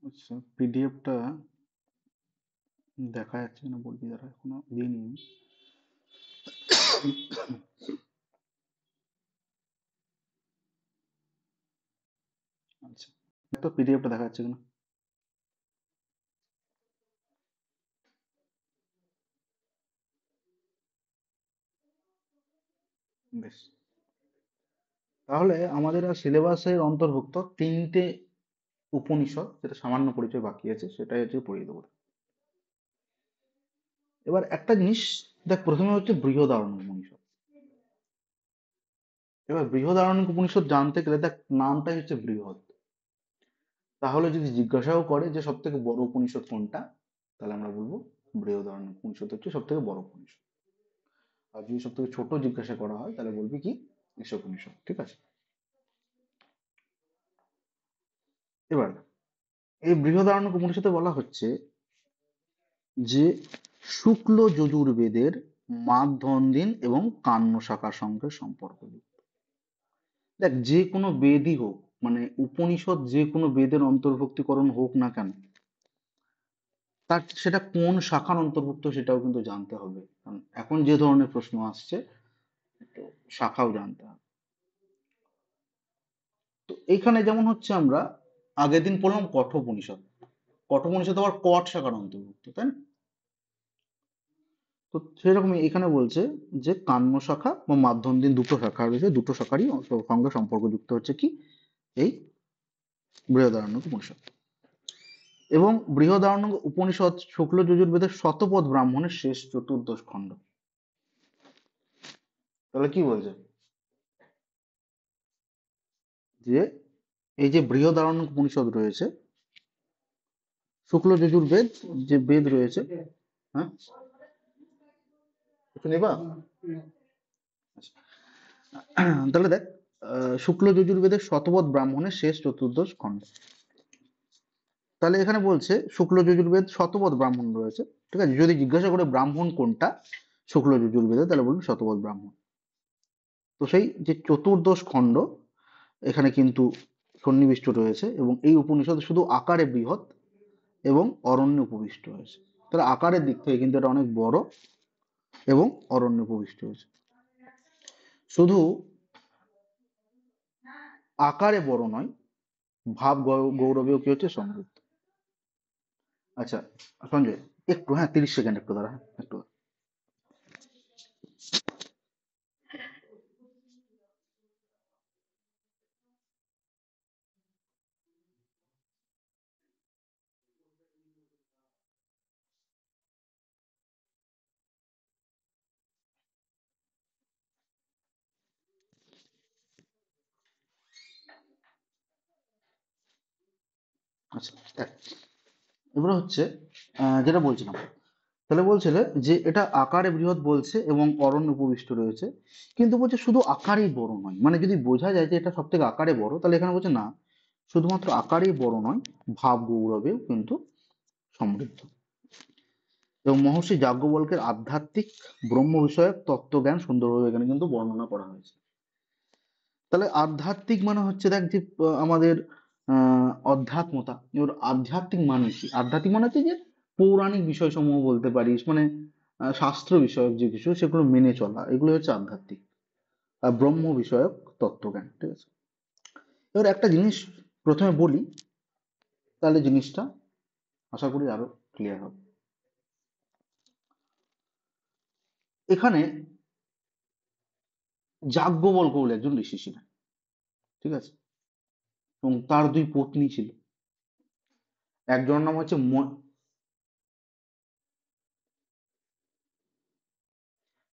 আচ্ছা, পিডিএফটা দেখা যাচ্ছে না, বলবি দাঁড়া, এখনো দিইনি আমি। আচ্ছা, তো পিডিএফটা দেখা যাচ্ছে কিনা। বেশ, তাহলে আমাদের সিলেবাসের অন্তর্ভুক্ত তিনটে উপনিষদ, যেটা সামান্য পরিচয় বাকি আছে সেটাই হচ্ছে পড়িয়ে দেবো। এবার একটা জিনিস দেখ, প্রথমে হচ্ছে বৃহদারণ্যক উপনিষদ। এবার বৃহদারণ্যক উপনিষদ জানতে গেলে দেখ, নামটাই হচ্ছে বৃহৎ। তাহলে যদি জিজ্ঞাসাও করে যে সব থেকে বড় উপনিষদ কোনটা, তাহলে আমরা বলবো বৃহদারণ্যক উপনিষদ হচ্ছে সব থেকে বড় উপনিষদ। আর যদি সব থেকে ছোট জিজ্ঞাসা করা হয় তাহলে বলবি কি, ঈশোপনিষদ। ঠিক আছে। এবার এই বৃহদারণ্যক উপনিষদে বলা হচ্ছে যে শুক্ল যজুর্বেদের মাধ্যন্দিন এবং কান্য শাখার সঙ্গে সম্পর্ক। দেখ, যে কোনো বেদই হোক, মানে উপনিষদ যে কোনো বেদের অন্তর্ভুক্তিকরণ হোক না কেন, তার সেটা কোন শাখার অন্তর্ভুক্ত সেটাও কিন্তু জানতে হবে। কারণ এখন যে ধরনের প্রশ্ন আসছে, তো শাখাও জানতে হবে। তো এইখানে যেমন হচ্ছে, আমরা আগের দিন পড়লাম কঠোপনিষদ। কঠোপনিষদ আবার কট শাখার অন্তর্ভুক্ত, তাই না? তো সেরকমই এখানে বলছে যে কান্য শাখা বা মাধ্যন্দিন দুটো শাখা রয়েছে, দুটো শাখারই সঙ্গে সম্পর্কযুক্ত হচ্ছে কি, এই বৃহদারণ্যক উপনিষদ। এবং বৃহদারণ্যক উপনিষদ শুক্ল যজুর্বেদের শতপথ ব্রাহ্মণের শেষ চতুর্দশ খণ্ড। তাহলে কি বলছে, যে এই যে বৃহদারণ্যক উপনিষদ রয়েছে, শুক্ল যজুর্বেদ যে বেদ রয়েছে, হ্যাঁ একটু নেবা। আচ্ছা, তাহলে দেখ, শুক্ল যজুর্বেদের শতপথ ব্রাহ্মণের শেষ চতুর্দশ খণ্ড। তাহলে এখানে বলছে শুক্ল যজুর্বেদ শতপথ ব্রাহ্মণ রয়েছে। ঠিক আছে, যদি জিজ্ঞাসা করে ব্রাহ্মণ কোনটা শুক্ল যজুর্বেদে, তাহলে বলবি শতপথ ব্রাহ্মণ। তো সেই যে চতুর্দশ খণ্ড এখানে কিন্তু সন্নিবিষ্ট রয়েছে, এবং এই উপনিষদ শুধু আকারে বৃহৎ এবং অরণ্যে উপবিষ্ট হয়েছে। তাহলে আকারের দিক থেকে কিন্তু এটা অনেক বড় এবং অরণ্যে উপবিষ্ট হয়েছে। শুধু আকারে বড় নয়, ভাব গৌরবেও কি হচ্ছে, সমৃদ্ধ। আচ্ছা সঞ্জয়, একটু, হ্যাঁ 30 সেকেন্ড একটু দাঁড়া, হ্যাঁ একটু দাঁড়া। আচ্ছা দেখ, এবারে হচ্ছে যেটা বলছিলাম, তাহলে বলছিলে যে এটা আকারে বৃহৎ বলছে এবং অরণ্য উপবিষ্ট রয়েছে, কিন্তু বলছে শুধু আকারেই বড় নয়। মানে যদি বোঝা যায় যে এটা সব থেকে আকারে বড়, তাহলে এখানে বলছে না, শুধুমাত্র আকারেই বড় নয়, ভাব গৌরবেও কিন্তু সমৃদ্ধ। এবং মহর্ষি যাজ্ঞবল্কের আধ্যাত্মিক ব্রহ্ম বিষয়ক তত্ত্বজ্ঞান সুন্দরভাবে এখানে কিন্তু বর্ণনা করা হয়েছে। তাহলে আধ্যাত্মিক মানে হচ্ছে, দেখ যে আমাদের অধ্যাত্মতা। এবার আধ্যাত্মিক মানে কি? আধ্যাত্মিক মানে হচ্ছে যে পৌরাণিক বিষয়সমূহ বলতে পারিস, মানে শাস্ত্র বিষয়ক যে কিছু সেগুলো মেনে চলা, এগুলো হচ্ছে আধ্যাত্মিক। আর ব্রহ্ম বিষয়ক তত্ত্বজ্ঞান। ঠিক আছে, এবার একটা জিনিস প্রথমে বলি, তাহলে জিনিসটা আশা করি আরো ক্লিয়ার হবে। এখানে যাজ্ঞবল্ক্য বলে একজন ঋষি ছিলেন। ঠিক আছে, এবং তার দুই পত্নী ছিল। একজনের নাম হচ্ছে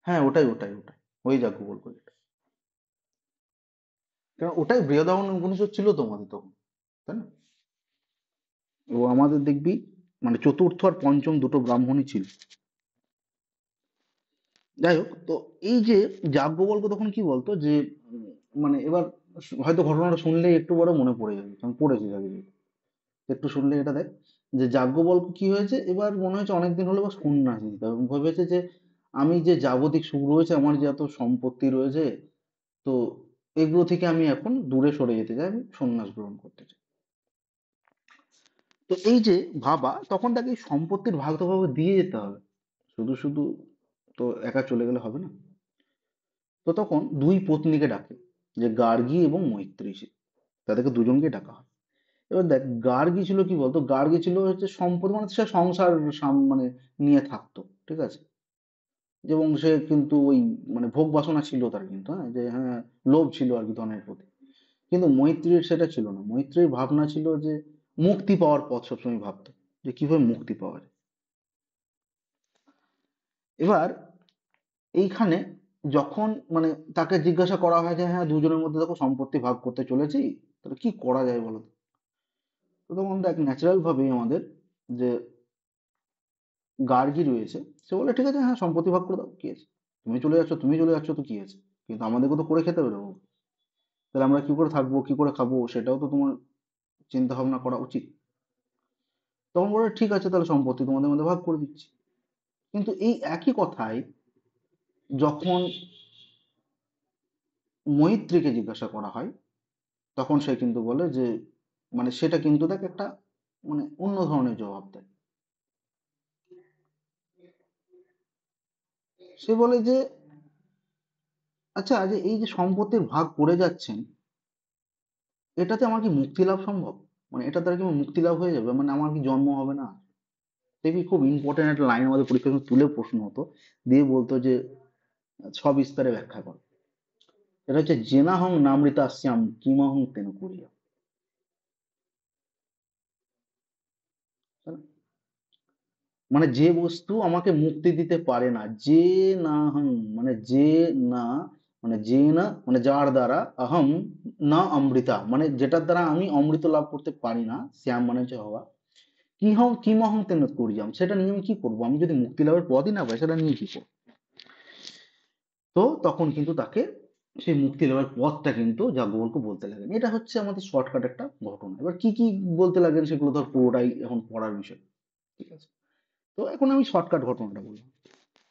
হ্যাঁ ওটাই ওটাই ওটাই, ওই যাজ্ঞবল্ক্য। কারণ ওটাই বৃহদারণ্য উপনিষদ ছিল তোমাদের তখন, তাই না? এবং আমাদের দেখবি মানে চতুর্থ আর পঞ্চম দুটো ব্রাহ্মণই ছিল। যাই হোক, তো এই যে যাজ্ঞবল্ক্য তখন কি বলতো যে মানে এবার হয়তো ঘটনাটা শুনলে একটু বড় মনে পড়ে যাবে, আমি পড়েছি আগে, একটু শুনলে এটা দেখ, যে যাজ্ঞবল্ক্য কি হয়েছে, এবার মনে হচ্ছে অনেকদিন হলো বা সন্ন্যাসী নিতে হবে, এবং ভেবেছে যে আমি যে জাগতিক সুখ রয়েছে, আমার যে এত সম্পত্তি রয়েছে, তো এগুলো থেকে আমি এখন দূরে সরে যেতে চাই, আমি সন্ন্যাস গ্রহণ করতে চাই। তো এই যে ভাবা, তখন তাকে এই সম্পত্তির ভাগ তো ভাবে দিয়ে যেতে হবে, শুধু শুধু তো একা চলে গেলে হবে না। তো তখন দুই পত্নীকে ডাকে, যে গার্গী এবং মৈত্রী, তাদেরকে দুজনকে ডাকা হয়। এবার দেখ, গার্গী ছিল কি বলতো, গার্গী ছিল হচ্ছে সম্পদ, মানে সে সংসার মানে নিয়ে থাকতো, ঠিক আছে, এবং সে কিন্তু ওই মানে ভোগ বাসনা ছিল তার, কিন্তু হ্যাঁ, যে হ্যাঁ লোভ ছিল আর কি ধনের প্রতি। কিন্তু মৈত্রীর সেটা ছিল না, মৈত্রীর ভাবনা ছিল যে মুক্তি পাওয়ার পথ সবসময় ভাবতো, যে কিভাবে মুক্তি পাওয়া যায়। এবার এইখানে যখন মানে তাকে জিজ্ঞাসা করা হয় যে হ্যাঁ দুজনের মধ্যে দেখো সম্পত্তি ভাগ করতে চলেছি, তাহলে কি করা যায় বলো তো। তো তখন দেখ ন্যাচারাল ভাবেই আমাদের যে গার্গী রয়েছে, সে বলে ঠিক আছে হ্যাঁ সম্পত্তি ভাগ করে দাও, কি আছে, তুমি চলে যাচ্ছ তো কি আছে, কিন্তু আমাদেরকে তো করে খেতে হবে বাবু। তাহলে আমরা কি করে থাকবো, কি করে খাবো, সেটাও তো তোমার চিন্তা ভাবনা করা উচিত। তখন বলে ঠিক আছে তাহলে সম্পত্তি তোমাদের মধ্যে ভাগ করে দিচ্ছি। কিন্তু এই একই কথাই যখন মৈত্রীকে জিজ্ঞাসা করা হয়, তখন সে কিন্তু বলে যে মানে সেটা কিন্তু দেখ একটা মানে অন্য ধরনের জবাব দেয়। সে বলে যে আচ্ছা, যে এই যে সম্পত্তির ভাগ করে যাচ্ছেন, এটাতে আমার কি মুক্তি লাভ সম্ভব, মানে এটা দ্বারা কি আমার মুক্তি লাভ হয়ে যাবে, মানে আমার কি জন্ম হবে না। দেখবি খুব ইম্পর্টেন্ট একটা লাইন আমাদের পরীক্ষার সময় তুলে প্রশ্ন হতো, দিয়ে বলতো যে সবিস্তারে ব্যাখ্যা কর। এটা হচ্ছে জেনাহং নামৃতাস্যাম কিমাহং তেন কুরিয়া। মানে যে বস্তু আমাকে মুক্তি দিতে পারে না, যে না হং, মানে যে না, মানে যে না মানে যার দ্বারা অহম না অমৃতা, মানে যেটার দ্বারা আমি অমৃত লাভ করতে পারি না, শ্যাম মানে হচ্ছে হওয়া, কি হং কিমহং তেন করিয়াম, সেটা নিয়ে আমি কি করবো, আমি যদি মুক্তি লাভের পথই না পাই সেটা নিয়ে কি করবো। তো তখন কিন্তু তাকে সেই মুক্তি লাভের পথটা কিন্তু যাজ্ঞবল্ক্য বলতে লাগেন। এটা হচ্ছে আমাদের শর্টকাট একটা ঘটনা। এবার কি কি বলতে লাগেন সেগুলো ধর পুরোটাই এখন পড়ার বিষয়, ঠিক আছে। তো এখন আমি শর্টকাট ঘটনাটা বললাম।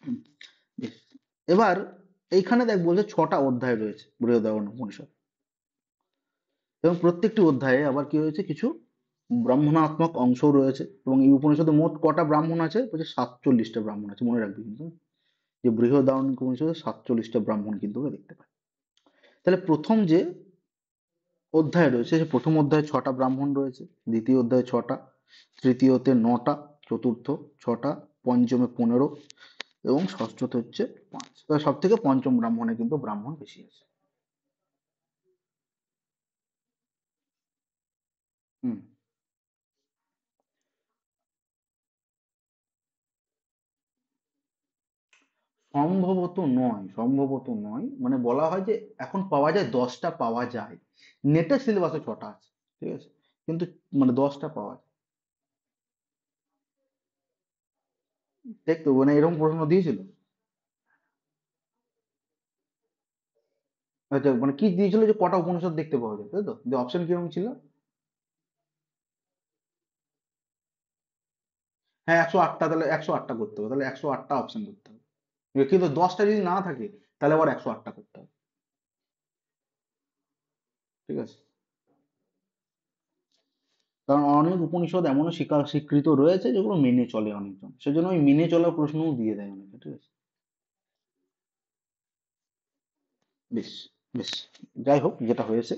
হুম, বেশ। এবার এইখানে দেখ বলছে 6টা অধ্যায় রয়েছে বৃহদারণ্য উপনিষদ, এবং প্রত্যেকটি অধ্যায়ে আবার কি রয়েছে, কিছু ব্রাহ্মণাত্মক অংশ রয়েছে, এবং এই উপনিষদে মোট কটা ব্রাহ্মণ আছে বলছে 47টা ব্রাহ্মণ আছে, মনে রাখবি কিন্তু, যে বৃহদারণ্য উপনিষদে 47টা ব্রাহ্মণ কিন্তু আমরা দেখতে পাই। তাহলে প্রথম যে অধ্যায় রয়েছে, সে প্রথম অধ্যায়ে 6টা ব্রাহ্মণ রয়েছে, দ্বিতীয় অধ্যায়ে 6টা, তৃতীয়তে 9টা, চতুর্থ 6টা, পঞ্চমে 15, এবং ষষ্ঠতে হচ্ছে 5। সব থেকে পঞ্চম ব্রাহ্মণে কিন্তু ব্রাহ্মণ বেশি আছে। হুম। সম্ভবত নয়, মানে বলা হয় যে এখন পাওয়া যায় 10টা পাওয়া যায়, নেটের সিলেবাসে 6টা আছে, ঠিক আছে, কিন্তু মানে 10টা পাওয়া যায়। দেখতো মানে এরকম প্রশ্ন দিয়েছিল। আচ্ছা, মানে কি দিয়েছিল, যে কটা উপনিষদ দেখতে পাওয়া যায়, তাই তো, যে অপশন কিরকম ছিল। হ্যাঁ 108টা, তাহলে 108টা করতে হবে, তাহলে 108টা অপশন করতে হবে। কিন্তু 10টা যদি না থাকে তাহলে আবার 108টা করতে হবে, ঠিক আছে। কারণ অনেক উপনিষদ এমনও স্বীকৃত রয়েছে যেগুলো মেনে চলে অনেকজন, সেজন্য ওই মেনে চলার প্রশ্নও দিয়ে দেয় অনেকে, ঠিক আছে। বেশ, বেশ, যাই হোক, যেটা হয়েছে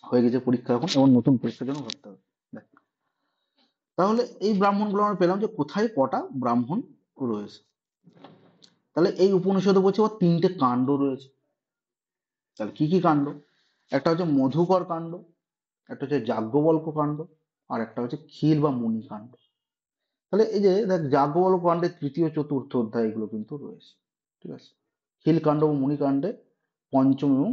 হয়ে গেছে, পরীক্ষা এখন, এবং নতুন পরীক্ষার জন্য ভাবতে হবে। দেখ, তাহলে এই ব্রাহ্মণগুলো আমরা পেলাম যে কোথায় কটা ব্রাহ্মণ রয়েছে। তাহলে এই উপনিষদে বলছে আবার 3টে কাণ্ড রয়েছে। তাহলে কি কি কাণ্ড, একটা হচ্ছে মধুকর কাণ্ড, একটা হচ্ছে যাজ্ঞবল্ক্য কাণ্ড, আর একটা হচ্ছে ক্ষীর বা মুনি কাণ্ড। তাহলে এই যে দেখ, যাজ্ঞবল্ক্য কাণ্ডের তৃতীয় চতুর্থ অধ্যায় এগুলো কিন্তু রয়েছে, ঠিক আছে। ক্ষীর কাণ্ড ও মুনি কাণ্ডে পঞ্চম এবং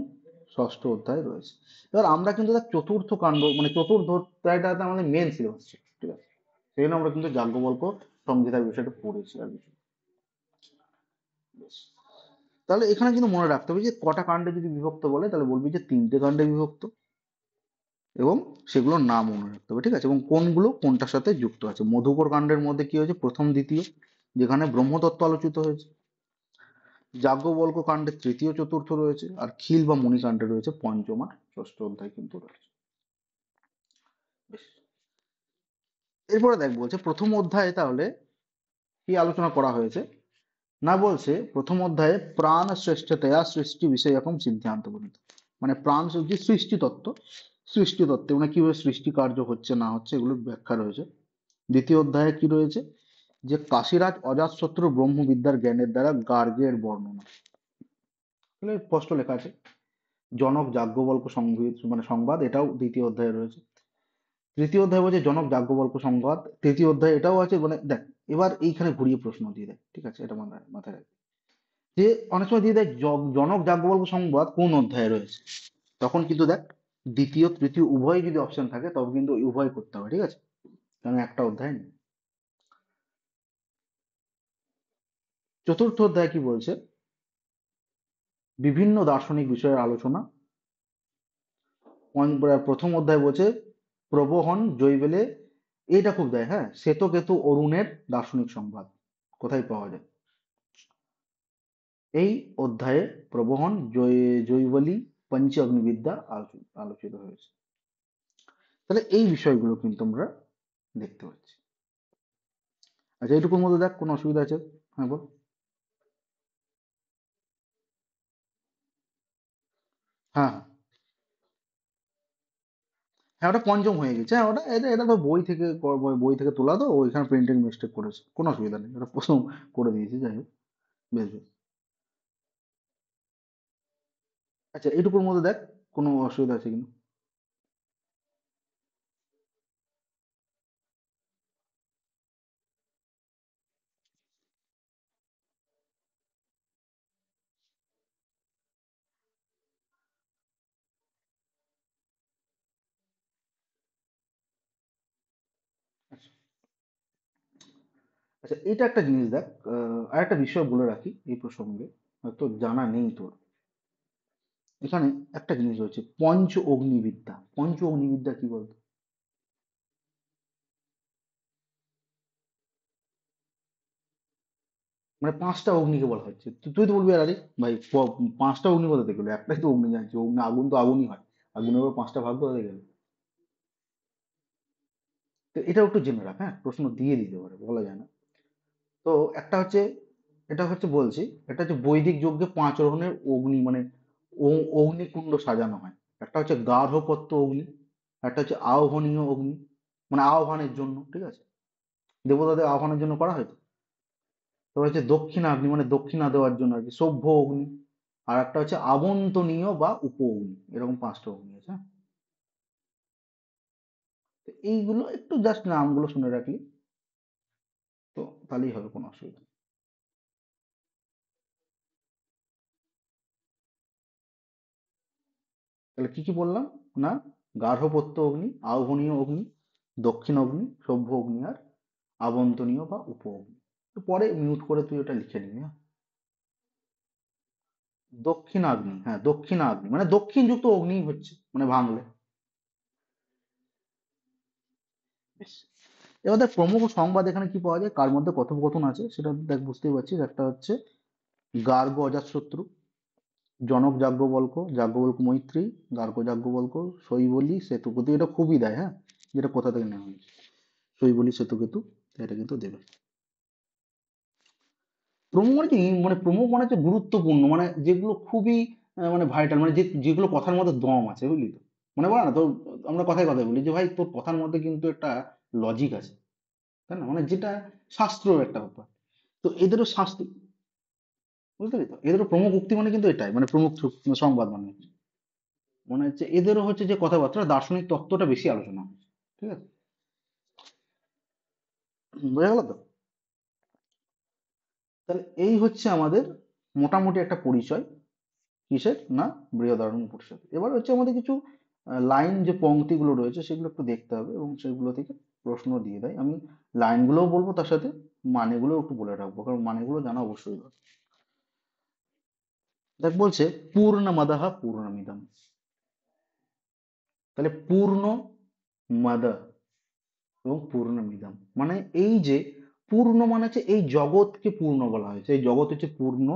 ষষ্ঠ অধ্যায় রয়েছে। এবার আমরা কিন্তু দেখ চতুর্থ কাণ্ড মানে চতুর্থ অধ্যায়টা আমাদের মেন সিলেবাস ছিল, ঠিক আছে, সেই জন্য আমরা কিন্তু যাজ্ঞবল্ক্য সংহিতার বিষয়টা পড়েছি আর কিছু। বেশ। তাহলে এখানে কিন্তু মনে রাখতে হবে যে কটা কাণ্ডে যদি বিভক্ত বলে তাহলে বলবি যে 3টে কাণ্ডে বিভক্ত, এবং সেগুলোর নাম মনে রাখতে হবে, ঠিক আছে, এবং কোনগুলো কোনটার সাথে যুক্ত আছে। মধুকর কাণ্ডের মধ্যে কি হয়েছে, প্রথম দ্বিতীয়, যেখানে ব্রহ্মতত্ত্ব আলোচিত হয়েছে। যাজ্ঞবল্ক্য কাণ্ডে তৃতীয় চতুর্থ রয়েছে, আর খিল বা মণিকাণ্ডে রয়েছে পঞ্চম আর ষষ্ঠ অধ্যায় কিন্তু রয়েছে। বেশ। এরপরে দেখ বলছে প্রথম অধ্যায়ে তাহলে কি আলোচনা করা হয়েছে, না বলছে প্রথম অধ্যায়ে প্রাণ শ্রেষ্ঠতয়া সৃষ্টি বিষয় এরকম সিদ্ধান্ত বর্ণিত, মানে প্রাণ যে সৃষ্টি তত্ত্ব, সৃষ্টি তত্ত্বে মানে কিভাবে সৃষ্টি কার্য হচ্ছে না হচ্ছে এগুলোর ব্যাখ্যা রয়েছে। দ্বিতীয় অধ্যায়ে কি রয়েছে, যে কাশীরাজ অজাতশত্রু ব্রহ্মবিদ্যার জ্ঞানের দ্বারা গার্গের বর্ণনা, তাহলে স্পষ্ট লেখা আছে। জনক যাজ্ঞবল্ক্য মানে সংবাদ, এটাও দ্বিতীয় অধ্যায়ে রয়েছে। তৃতীয় অধ্যায় বলছে জনক যাজ্ঞবল্ক্য সংবাদ, তৃতীয় অধ্যায় এটাও আছে। মানে দেখ, এবার এইখানে ঘুরিয়ে প্রশ্ন দিয়ে দেয়, ঠিক আছে, এটা মাথায় মাথায় রাখ। যে অনেক সময় দিয়ে দেয় জনক যাজ্ঞবল্ক্য সংবাদ কোন অধ্যায়ে রয়েছে, তখন কিন্তু দেখ দ্বিতীয় তৃতীয় উভয় যদি অপশন থাকে তবে কিন্তু উভয় করতে হবে, ঠিক আছে, কারণ একটা অধ্যায় নেই। চতুর্থ অধ্যায় কি বলছে, বিভিন্ন দার্শনিক বিষয়ের আলোচনা। প্রথম অধ্যায় বলছে প্রবহন জৈবেলে, এইটা খুব দেয়, হ্যাঁ, শ্বেতকেতু অরুণের দার্শনিক সংবাদ কোথায় পাওয়া যায়। এই অধ্যায়ে প্রবহন জৈবলী পঞ্চ অগ্নিবিদ্যা আলোচিত হয়েছে। তাহলে এই বিষয়গুলো কিন্তু আমরা দেখতে পাচ্ছি। আচ্ছা, এইটুকুর মধ্যে দেখ কোনো অসুবিধা আছে? হ্যাঁ বল। হ্যাঁ হ্যাঁ হ্যাঁ, ওটা পঞ্চম হয়ে গেছে। হ্যাঁ, ওটা এটা এটা তো বই থেকে বই থেকে তোলা, তো ওইখানে প্রিন্টিং মিস্টেক করেছে, কোনো অসুবিধা নেই, ওটা প্রথম করে দিয়েছি, যাই হোক, বেশ বেশ। আচ্ছা, এইটুকুর মধ্যে দেখ কোনো অসুবিধা আছে কিনা। আচ্ছা আচ্ছা, এটা একটা জিনিস দেখ, আর একটা বিষয় বলে রাখি এই প্রসঙ্গে, হয়তো জানা নেই তোর। এখানে একটা জিনিস রয়েছে পঞ্চ অগ্নিবিদ্যা। পঞ্চ অগ্নিবিদ্যা কি বলতো? মানে পাঁচটা অগ্নিকে বলা হচ্ছে, তুই তো বলবি আরে ভাই, পাঁচটা অগ্নি কোথা থেকে গেলো? একটাই তো অগ্নি জানছি, অগ্নি আগুন তো আগুনই হয়, আগুনের আবার পাঁচটা ভাগ কোথা থেকে গেল? তো এটাও একটু জেনে রাখ, হ্যাঁ, প্রশ্ন দিয়ে দিতে পারে, বলা যায় না। তো একটা হচ্ছে, এটা হচ্ছে বলছি, এটা হচ্ছে বৈদিক যজ্ঞে পাঁচ রকমের অগ্নি, মানে অগ্নিকুণ্ড সাজানো হয়। একটা হচ্ছে গার্হপত্য অগ্নি, একটা হচ্ছে আহ্বনীয় অগ্নি, মানে আহ্বানের জন্য, ঠিক আছে, দেবতাদের আহ্বানের জন্য করা হয়তো। তারপর হচ্ছে দক্ষিণাগ্নি, মানে দক্ষিণা দেওয়ার জন্য আর কি, সভ্য অগ্নি। আর একটা হচ্ছে আবন্তনীয় বা উপ অগ্নি, এরকম পাঁচটা অগ্নি আছে, হ্যাঁ। তো এইগুলো একটু জাস্ট নামগুলো শুনে রাখলি, তো তাহলেই হবে, কোনো অসুবিধা নেই। তাহলে কি কি বললাম, না, গার্হপত্য অগ্নি, আহ্বনীয় অগ্নি, দক্ষিণ অগ্নি, সভ্য অগ্নি, আর আবন্তনীয় বা উপ অগ্নি। তো পরে মিউট করে তুই ওটা লিখে নিবি, হ্যাঁ। দক্ষিণাগ্নি, হ্যাঁ, দক্ষিণাগ্নি মানে দক্ষিণ যুক্ত অগ্নি হচ্ছে, মানে ভাঙলে। বেশ। এবার দেখ প্রমুখ সংবাদ এখানে কি পাওয়া যায়, কার মধ্যে কথোপকথন আছে সেটা দেখ, বুঝতেই পারছিস। একটা হচ্ছে গার্গ অজাতশত্রু, জনক যাজ্ঞবল্ক্য, যাজ্ঞবল্ক্য মৈত্রী, গার্গ যাজ্ঞবল্ক্য, শৈবলী সেতুকেতু, এটা খুবই দেয়, হ্যাঁ, যেটা কোথা থেকে নেওয়া হয়েছে, শৈবলী সেতুকেতু, এটা কিন্তু দেবে। প্রমুখ মানে কি, মানে প্রমুখ মানে হচ্ছে গুরুত্বপূর্ণ, মানে যেগুলো খুবই মানে ভাইটাল, মানে যেগুলো কথার মধ্যে দম আছে, বুঝলি তো, মানে বলা না তো, আমরা কথায় কথায় বলি যে ভাই তোর কথার মধ্যে কিন্তু একটা লজিক আছে, তাই না, মানে যেটা শাস্ত্রর একটা ব্যাপার। তো এদেরও শাস্ত্র, বুঝতে পারি তো, এদেরও প্রমুখ উক্তি মানে কিন্তু এটাই, মানে প্রমুখ সংবাদ মানে হচ্ছে, মনে হচ্ছে এদেরও হচ্ছে যে কথাবার্তা দার্শনিক তত্ত্বটা বেশি আলোচনা হচ্ছে, ঠিক আছে, বোঝা গেল তো। তাহলে এই হচ্ছে আমাদের মোটামুটি একটা পরিচয়, কিসের না, বৃহদারণ্য উপনিষদ। এবার হচ্ছে আমাদের কিছু লাইন, যে পংক্তিগুলো রয়েছে সেগুলো একটু দেখতে হবে, এবং সেগুলো থেকে প্রশ্ন দিয়ে দেয়। আমি লাইনগুলোও বলবো, তার সাথে মানেগুলো একটু বলে রাখবো, কারণ মানেগুলো জানা অবশ্যই দরকার। দেখ বলছে পূর্ণমদঃ পূর্ণমিদম, তাহলে পূর্ণ মদ এবং পূর্ণমিদম মানে এই যে পূর্ণ মানে হচ্ছে এই জগৎকে পূর্ণ বলা হয়েছে, এই জগৎ হচ্ছে পূর্ণ,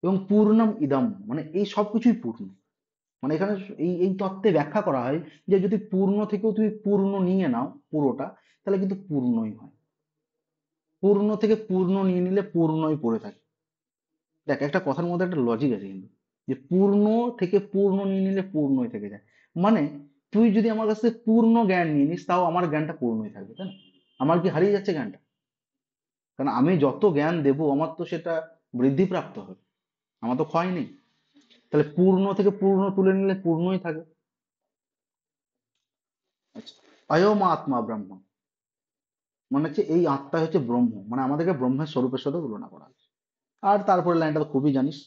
এবং পূর্ণম ইদম মানে এই সবকিছুই পূর্ণ, মানে এখানে এই এই তত্ত্বে ব্যাখ্যা করা হয় যে যদি পূর্ণ থেকেও তুমি পূর্ণ নিয়ে নাও পুরোটা, তাহলে কিন্তু পূর্ণই হয়। পূর্ণ থেকে পূর্ণ নিয়ে নিলে পূর্ণই পড়ে থাকে। দেখ, একটা কথার মধ্যে একটা লজিক আছে কিন্তু, যে পূর্ণ থেকে পূর্ণ নিয়ে নিলে পূর্ণই থেকে যায়। মানে তুই যদি আমার কাছ থেকে পূর্ণ জ্ঞান নিয়ে নিস, তাও আমার জ্ঞানটা পূর্ণই থাকবে, তাই না? আমার কি হারিয়ে যাচ্ছে জ্ঞানটা? কারণ আমি যত জ্ঞান দেব আমার তো সেটা বৃদ্ধিপ্রাপ্ত হবে, আমার তো ক্ষয় নেই। তাহলে পূর্ণ থেকে পূর্ণ তুলে নিলে পূর্ণই থাকে। আচ্ছা, অয়ম আত্মা ব্রহ্ম, মানে হচ্ছে এই আত্মা হচ্ছে ব্রহ্ম, মানে আমাদেরকে ব্রহ্মের স্বরূপের সাথে তুলনা করা হচ্ছে। আর তারপরে লাইনটা তো খুবই জানিস,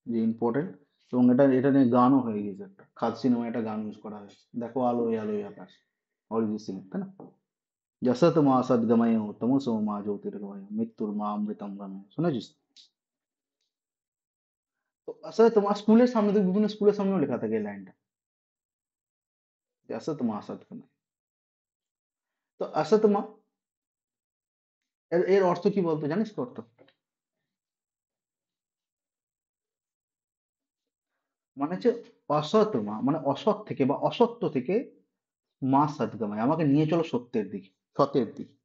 যে ইম্পর্টেন্ট, এবং এটা এটা নিয়ে গানও হয়ে গেছে, একটা খাদ সিনেমায় একটা গান ইউজ করা হয়েছে, দেখো আলোয় আলোয় আকাশ, অরিজিৎ সিং, তাই না? যশত মা সদ্গময় তমসো মা জ্যোতির্গময় মৃত্যুর মা অমৃতম গময়, শুনেছিস? তো আসলে তোমার স্কুলের সামনে তো, বিভিন্ন স্কুলের সামনেও লেখা থাকে এই লাইনটা, যে আসত মা সদ্গময়। তো আসত মা, এর এর অর্থ কি বলতো, জানিস কি অর্থ? মানে হচ্ছে অসৎ মা, মানে অসৎ থেকে বা অসত্য থেকে মা সদ্গময়, আমাকে নিয়ে চলো সত্যের দিকে, সত্যের দিকে।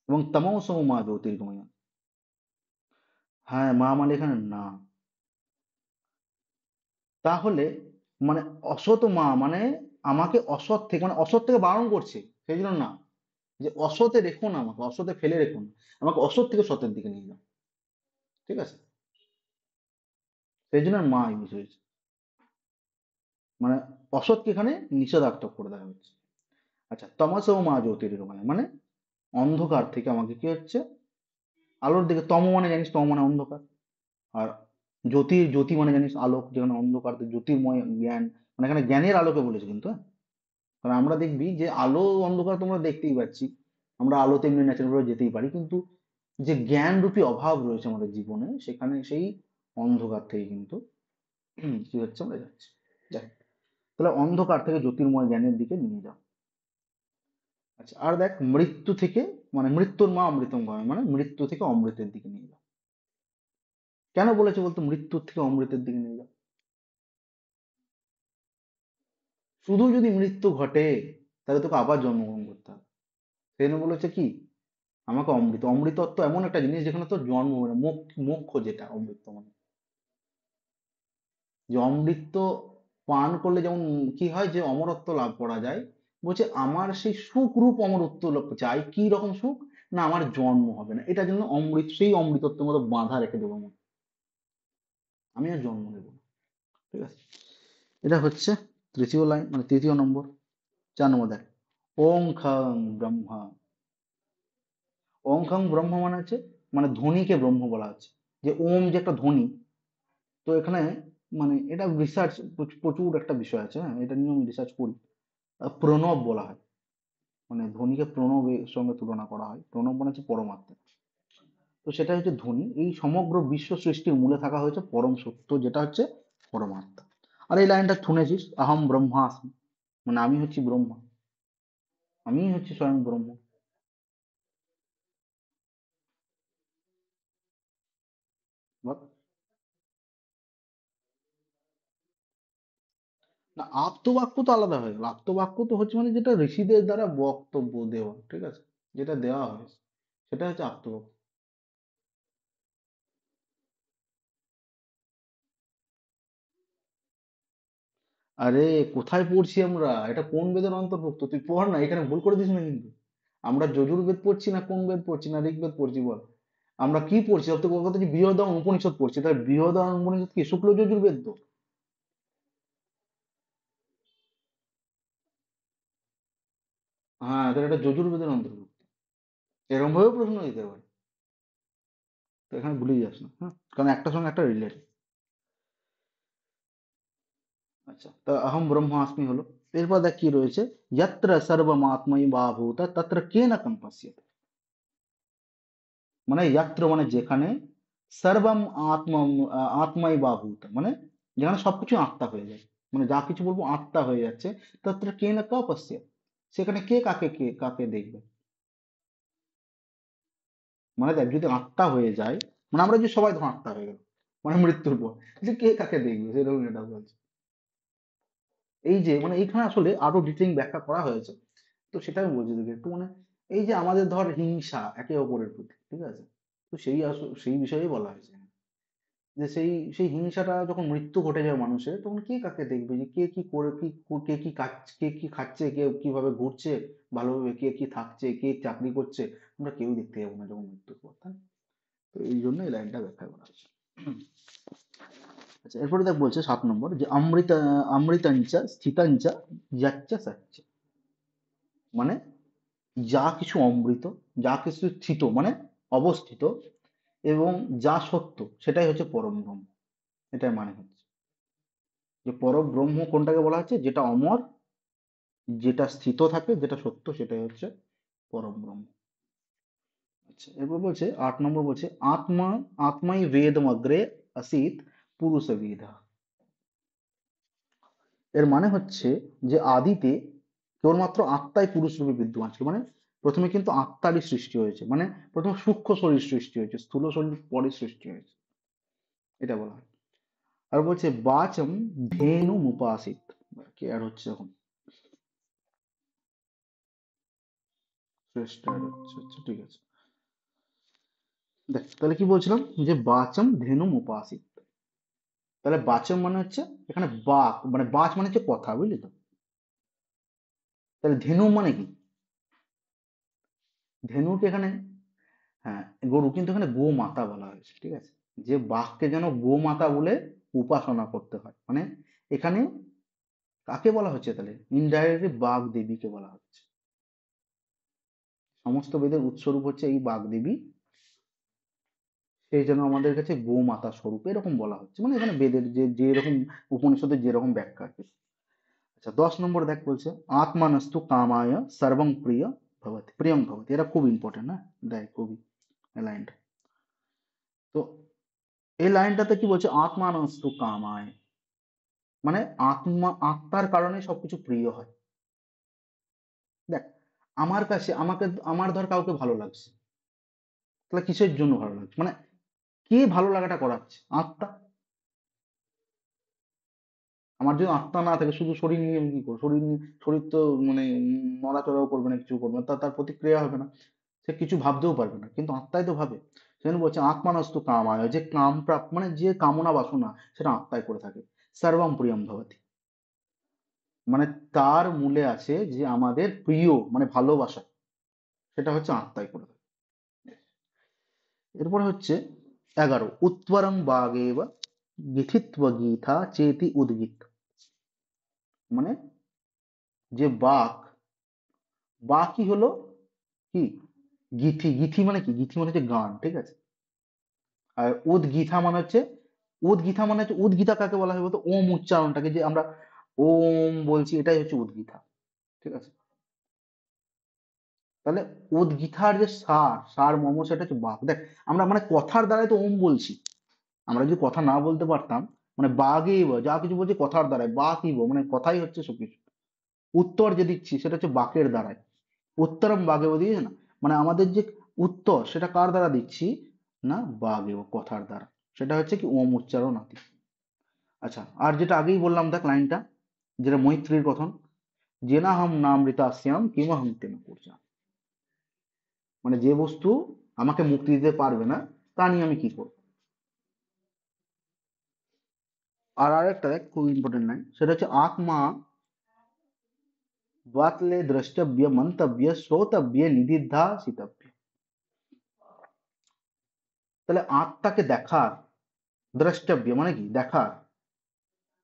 এবং তমসো মা জ্যোতির্গময়, হ্যাঁ, মা মানে এখানে না। তাহলে মানে অসৎ মা মানে আমাকে অসৎ থেকে, মানে অসৎ থেকে বারণ করছে, সেই জন্য না, যে অসতে রেখো না, আমাকে অসতে ফেলে রেখো না, আমাকে অসৎ থেকে সতের দিকে নিয়ে যাও, ঠিক আছে? সেই জন্য মা ইউজ হয়েছে, মানে অসৎকে এখানে নিষেধাত্মক করে দেওয়া হচ্ছে। আচ্ছা, তমসো মা জ্যোতির্গময় মানে অন্ধকার থেকে আমাকে কি হচ্ছে, আলোর দিকে। তম মানে জানিস, তম মানে অন্ধকার। আর জ্যোতি মানে জানিস আলোক, যেখানে অন্ধকার জ্যোতির্ময় জ্ঞান, মানে এখানে জ্ঞানের আলোকে বলেছে কিন্তু, হ্যাঁ? কারণ আমরা দেখবি যে আলো অন্ধকার তোমরা দেখতেই পাচ্ছি, আমরা আলোতে এমনি ন্যাচারাল ভাবে যেতেই পারি, কিন্তু যে জ্ঞান রূপী অভাব রয়েছে আমাদের জীবনে, সেখানে সেই অন্ধকার থেকে কিন্তু কি হচ্ছে, আমরা যাচ্ছি। যাই হোক, তাহলে অন্ধকার থেকে জ্যোতির্ময় জ্ঞানের দিকে নিয়ে যাও। আচ্ছা, আর দেখ, মৃত্যু থেকে, মানে মৃত্যুর মা অমৃতম গময়, মানে মৃত্যু থেকে অমৃতের দিকে নিয়ে যাও। কেন বলেছে বলতো মৃত্যুর থেকে অমৃতের দিকে নিয়ে যাও? শুধু যদি মৃত্যু ঘটে, তাহলে তোকে আবার জন্মগ্রহণ করতে হবে। সেই জন্য বলেছে কি, আমাকে অমৃত, অমৃতত্ব এমন একটা জিনিস যেখানে তোর জন্ম হবে না, মোক্ষ যেটা অমৃত, মানে যে অমৃত পান করলে যেমন কি হয়, যে অমরত্ব লাভ করা যায়। বলছে আমার সেই সুখরূপ অমরত্ব চাই, কি রকম সুখ? না, আমার জন্ম হবে না, এটার জন্য অমৃত, সেই অমৃতত্বের মতো বাঁধা রেখে দেবো আমাকে, আমি আর জন্ম নেব না, ঠিক আছে? এটা হচ্ছে তৃতীয় লাইন, মানে তৃতীয় নম্বর। 4 নম্বর দেখ, ওং খং ব্রহ্মা। ওং খং ব্রহ্ম মানে হচ্ছে, মানে ধ্বনিকে ব্রহ্ম বলা হচ্ছে, যে ওম যে একটা ধ্বনি। তো এখানে মানে এটা রিসার্চ, প্রচুর একটা বিষয় আছে, হ্যাঁ, এটা নিয়ে আমি রিসার্চ করি। প্রণব বলা হয়, মানে ধ্বনিকে প্রণবের সঙ্গে তুলনা করা হয়, প্রণব মানে হচ্ছে পরমাত্মা। তো সেটা হচ্ছে ধ্বনি, এই সমগ্র বিশ্ব সৃষ্টির মূলে থাকা হয়েছে পরম সত্য, যেটা হচ্ছে পরমাত্মা। আর এই লাইনটা শুনেছিস, আহম ব্রহ্মাস্মি, মানে আমি হচ্ছি ব্রহ্মা, আমি হচ্ছি স্বয়ং ব্রহ্ম। বল। না, আপ্তবাক্য তো আলাদা হয়ে গেল, আপ্তবাক্য তো হচ্ছে মানে যেটা ঋষিদের দ্বারা বক্তব্য দেওয়া, ঠিক আছে, যেটা দেওয়া হয়, সেটা হচ্ছে আপ্তবাক্য। আরে, কোথায় পড়ছি আমরা, এটা কোন বেদের অন্তর্ভুক্ত তুই পড় না, এখানে ভুল করে দিস না কিন্তু। আমরা যজুর্বেদ পড়ছি না, কোন বেদ পড়ছি না, ঋগ্বেদ পড়ছি, বল। আমরা কি পড়ছি, সব থেকে বড় কথা হচ্ছে বৃহদারণ্যক উপনিষদ পড়ছি, তাহলে বৃহদারণ্যক উপনিষদ কি শুক্ল যজুর্বেদ তো? হ্যাঁ, তাহলে এটা যজুর্বেদের অন্তর্ভুক্ত, এরকম ভাবে প্রশ্ন দিতে পারে। তো এখানে ভুলে যাস না, হ্যাঁ, কারণ একটার সঙ্গে একটা রিলেটেড। আচ্ছা, তা আহম ব্রহ্মাস্মি হলো। এরপর দেখ কি রয়েছে, যত্র সর্বমাত্মই বা ভূত তত্র কেন কম্পস্যতে, মানে যত্র মানে যেখানে, সর্বম আত্ম, আত্মাই বা ভূত মানে যেখানে সবকিছু আত্মা হয়ে যায়, মানে যা কিছু বলবো আত্মা হয়ে যাচ্ছে, তত্র কেন কপস্য, সেখানে কে কাকে, কে কাকে দেখবে? মানে দেখ, যদি আত্মা হয়ে যায়, মানে আমরা যে সবাই ধর আত্মা হয়ে গেল, মানে মৃত্যুর পর, যে কে কাকে দেখবে, সেরকম এটা বলছে। এই যে মানে এইখানে আসলে আরো ডিটেইলিং ব্যাখ্যা করা হয়েছে, তো সেটা আমি বলছি তোকে একটু মানে এই যে আমাদের ধর হিংসা একে অপরের প্রতি, ঠিক আছে, তো সেই বিষয়েই বলা হয়েছে যে সেই সেই হিংসাটা যখন মৃত্যু ঘটে যায় মানুষের, তখন কে কাকে দেখবে, যে কে কি করে কে কি কে কি খাচ্ছে, কে কিভাবে ঘুরছে ভালোভাবে, কে কি থাকছে, কে চাকরি করছে, আমরা কেউ দেখতে যাবো না যখন মৃত্যুর পর, তাই না? তো এই জন্য এই লাইনটা ব্যাখ্যা করা হয়েছে। আচ্ছা, এরপরে দেখ বলছে 7 নম্বর, যে অমৃতাঞ্চ স্থিতাঞ্চ যাচ্চ সচ্চ, মানে যা কিছু অমৃত, যা কিছু স্থিত মানে অবস্থিত, এবং যা সত্য সেটাই হচ্ছে পরম ব্রহ্ম। এটার মানে হচ্ছে যে পরম ব্রহ্ম কোনটাকে বলা হচ্ছে, যেটা অমর, যেটা স্থিত থাকে, যেটা সত্য, সেটাই হচ্ছে পরম ব্রহ্ম। আচ্ছা, এরপর বলছে 8 নম্বর, বলছে আত্মা আত্মাই বেদম অগ্রে আসিত পুরুষ বিদা। এর মানে হচ্ছে যে আদিতে কেবলমাত্র আত্মাই পুরুষ রূপে বিদ্যমান ছিল, মানে প্রথমে কিন্তু আত্মারই সৃষ্টি হয়েছে, মানে প্রথমে সূক্ষ্ম শরীর সৃষ্টি হয়েছে, স্থূল শরীর পরে সৃষ্টি হয়েছে, এটা বলা হয়। আর বলছে বাচম ধেনু মুপাসিত, কি আর হচ্ছে এখন শ্রেষ্ঠ add হচ্ছে, আচ্ছা ঠিক আছে। দেখ তাহলে কি বলছিলাম, যে বাচম ধেনু উপাসিত, তাহলে বাচম মানে হচ্ছে এখানে বাক, মানে বাচ মানে হচ্ছে কথা, বুঝলি তো? তাহলে ধেনু মানে কি? ধেনুকে এখানে, হ্যাঁ গরু, কিন্তু এখানে গো মাতা বলা হয়েছে, ঠিক আছে, যে বাঘকে যেন গো মাতা বলে উপাসনা করতে হয়, মানে এখানে কাকে বলা হচ্ছে, তাহলে ইনডাইরেক্টলি বাঘ দেবীকে বলা হচ্ছে। সমস্ত বেদের উৎসরূপ হচ্ছে এই বাঘ দেবী, সেই জন্য আমাদের কাছে গো মাতা স্বরূপ এরকম বলা হচ্ছে, মানে এখানে বেদের যে যেরকম উপনিষদের যেরকম ব্যাখ্যা আর কি। আচ্ছা, 10 নম্বর দেখ বলছে আত্মানস্তু কামায় সর্বং প্রিয় ভবতি প্রিয়ং ভবতি, এটা খুব ইম্পর্টেন্ট, না দেখ খুবই এই লাইনটা। তো এই লাইনটাতে কি বলছে, আত্মানস্তু কামায়, মানে আত্মার কারণে সবকিছু প্রিয় হয়। দেখ, আমার কাছে আমাকে, আমার ধর কাউকে ভালো লাগছে, তাহলে কিসের জন্য ভালো লাগছে, মানে কে ভালো লাগাটা করাচ্ছে, আত্মা। আমার যদি আত্মা না থাকে, শুধু শরীর নিয়ে আমি কি করবো, শরীর নিয়ে, শরীর তো মানে নড়াচড়াও করবে না, কিছু করবে না, তার প্রতিক্রিয়া হবে না, সে কিছু ভাবতেও পারবে না, কিন্তু আত্মাই তো ভাবে। সেজন্য বলছে আত্মানস্তু কামায়, যে কাম মানে যে কামনা বাসনা সেটা আত্মায় করে থাকে। সর্বম প্রিয়ম ভবতি, মানে তার মূলে আছে যে আমাদের প্রিয় মানে ভালোবাসা, সেটা হচ্ছে আত্মায় করে থাকে। এরপরে হচ্ছে 11, উত্তরং বাগেব গিথিত্ব গীথা চেতি উদ্গীত, মানে যে বাক, বাকই হলো কি, গীথি মানে কি, গীথি মানে হচ্ছে গান, ঠিক আছে। আর উদ্গীথা মানে হচ্ছে, উদ্গীথা মানে হচ্ছে, উদ্গীতা কাকে বলা হয় বলতো, ওম উচ্চারণটাকে যে আমরা ওম বলছি, এটাই হচ্ছে উদ্গীথা, ঠিক আছে। তাহলে উদ্গীথার যে সার মর্ম, সেটা হচ্ছে বাক। দেখ, আমরা মানে কথার দ্বারাই তো ওম বলছি, আমরা যদি কথা না বলতে পারতাম, মানে বাগেইব যা কিছু বলছি কথার দ্বারাই, বাকইব মানে কথাই হচ্ছে সবকিছু। উত্তর যে দিচ্ছি সেটা হচ্ছে বাকের দ্বারাই, উত্তরম বাগেব দিয়েছে না, মানে আমাদের যে উত্তর সেটা কার দ্বারা দিচ্ছি, না বাগেব কথার দ্বারা, সেটা হচ্ছে কি ওম উচ্চারণ আদি। আচ্ছা, আর যেটা আগেই বললাম দেখ লাইনটা, যেটা মৈত্রীর কথন, জেনা হাম নামৃতাস্যাম কিমহং তেন পূজা, মানে যে বস্তু আমাকে মুক্তি দিতে পারবে না, তা নিয়ে আমি কি করব। আর আরেকটা দেখ খুব ইম্পর্টেন্ট লাইন, সেটা হচ্ছে আত্মা বাতলে দ্রষ্টব্য মন্তব্য শ্রোতব্য নিদিধ্যাসিতব্য, তাহলে আত্মাকে দেখার, দ্রষ্টব্য মানে কি দেখার,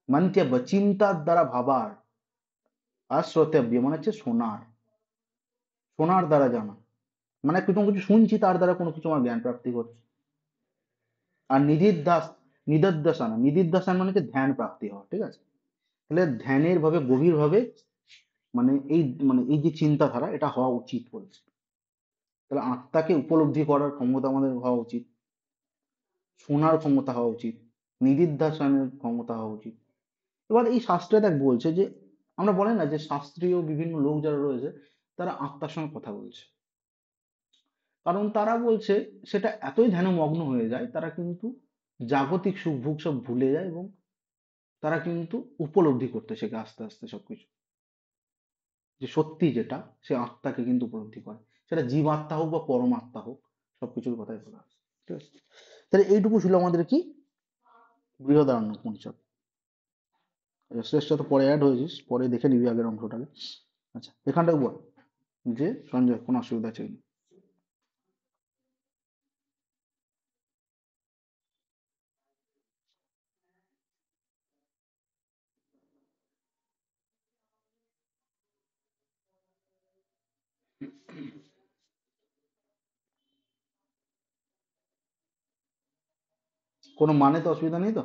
মন্তব্য চিন্তার দ্বারা ভাবার, আর শ্রোতব্য মানে হচ্ছে শোনার, শোনার দ্বারা জানা, মানে কোনো কিছু শুনছি তার দ্বারা কোনো কিছু আমার জ্ঞান প্রাপ্তি করছে। আর নিদিধ্যাসন মানে হচ্ছে ধ্যান প্রাপ্তি হওয়া, ঠিক আছে। তাহলে ধ্যানের ভাবে গভীর ভাবে, মানে এই যে চিন্তাধারা এটা হওয়া উচিত বলছে। তাহলে আত্মাকে উপলব্ধি করার ক্ষমতা আমাদের হওয়া উচিত, শোনার ক্ষমতা হওয়া উচিত, নিদিধ্যাসনের ক্ষমতা হওয়া উচিত। এবার এই শাস্ত্রে দেখ বলছে যে, আমরা বলে না যে শাস্ত্রীয় বিভিন্ন লোক যারা রয়েছে, তারা আত্মার সঙ্গে কথা বলছে, কারণ তারা বলছে সেটা এতই ধ্যানমগ্ন হয়ে যায়, তারা কিন্তু জাগতিক সুখ ভোগ সব ভুলে যায়, এবং তারা কিন্তু উপলব্ধি করতে শেখে আস্তে আস্তে সবকিছু, যে সত্যি যেটা সে আত্মাকে কিন্তু উপলব্ধি করে, সেটা জীবাত্মা হোক বা পরমাত্মা হোক, সবকিছুর কথাই বলা আছে। ঠিক আছে, তাহলে এইটুকু ছিল আমাদের কি বৃহদারণ্য উপনিষদ। শ্রেষ্ঠ তো পরে অ্যাড হয়েছিস, পরে দেখে নিবি আগের অংশটাকে। আচ্ছা, এখানটাকে বল যে সঞ্জয় কোনো অসুবিধা আছে কিনা। কোনো মানে তো অসুবিধা নেই তো?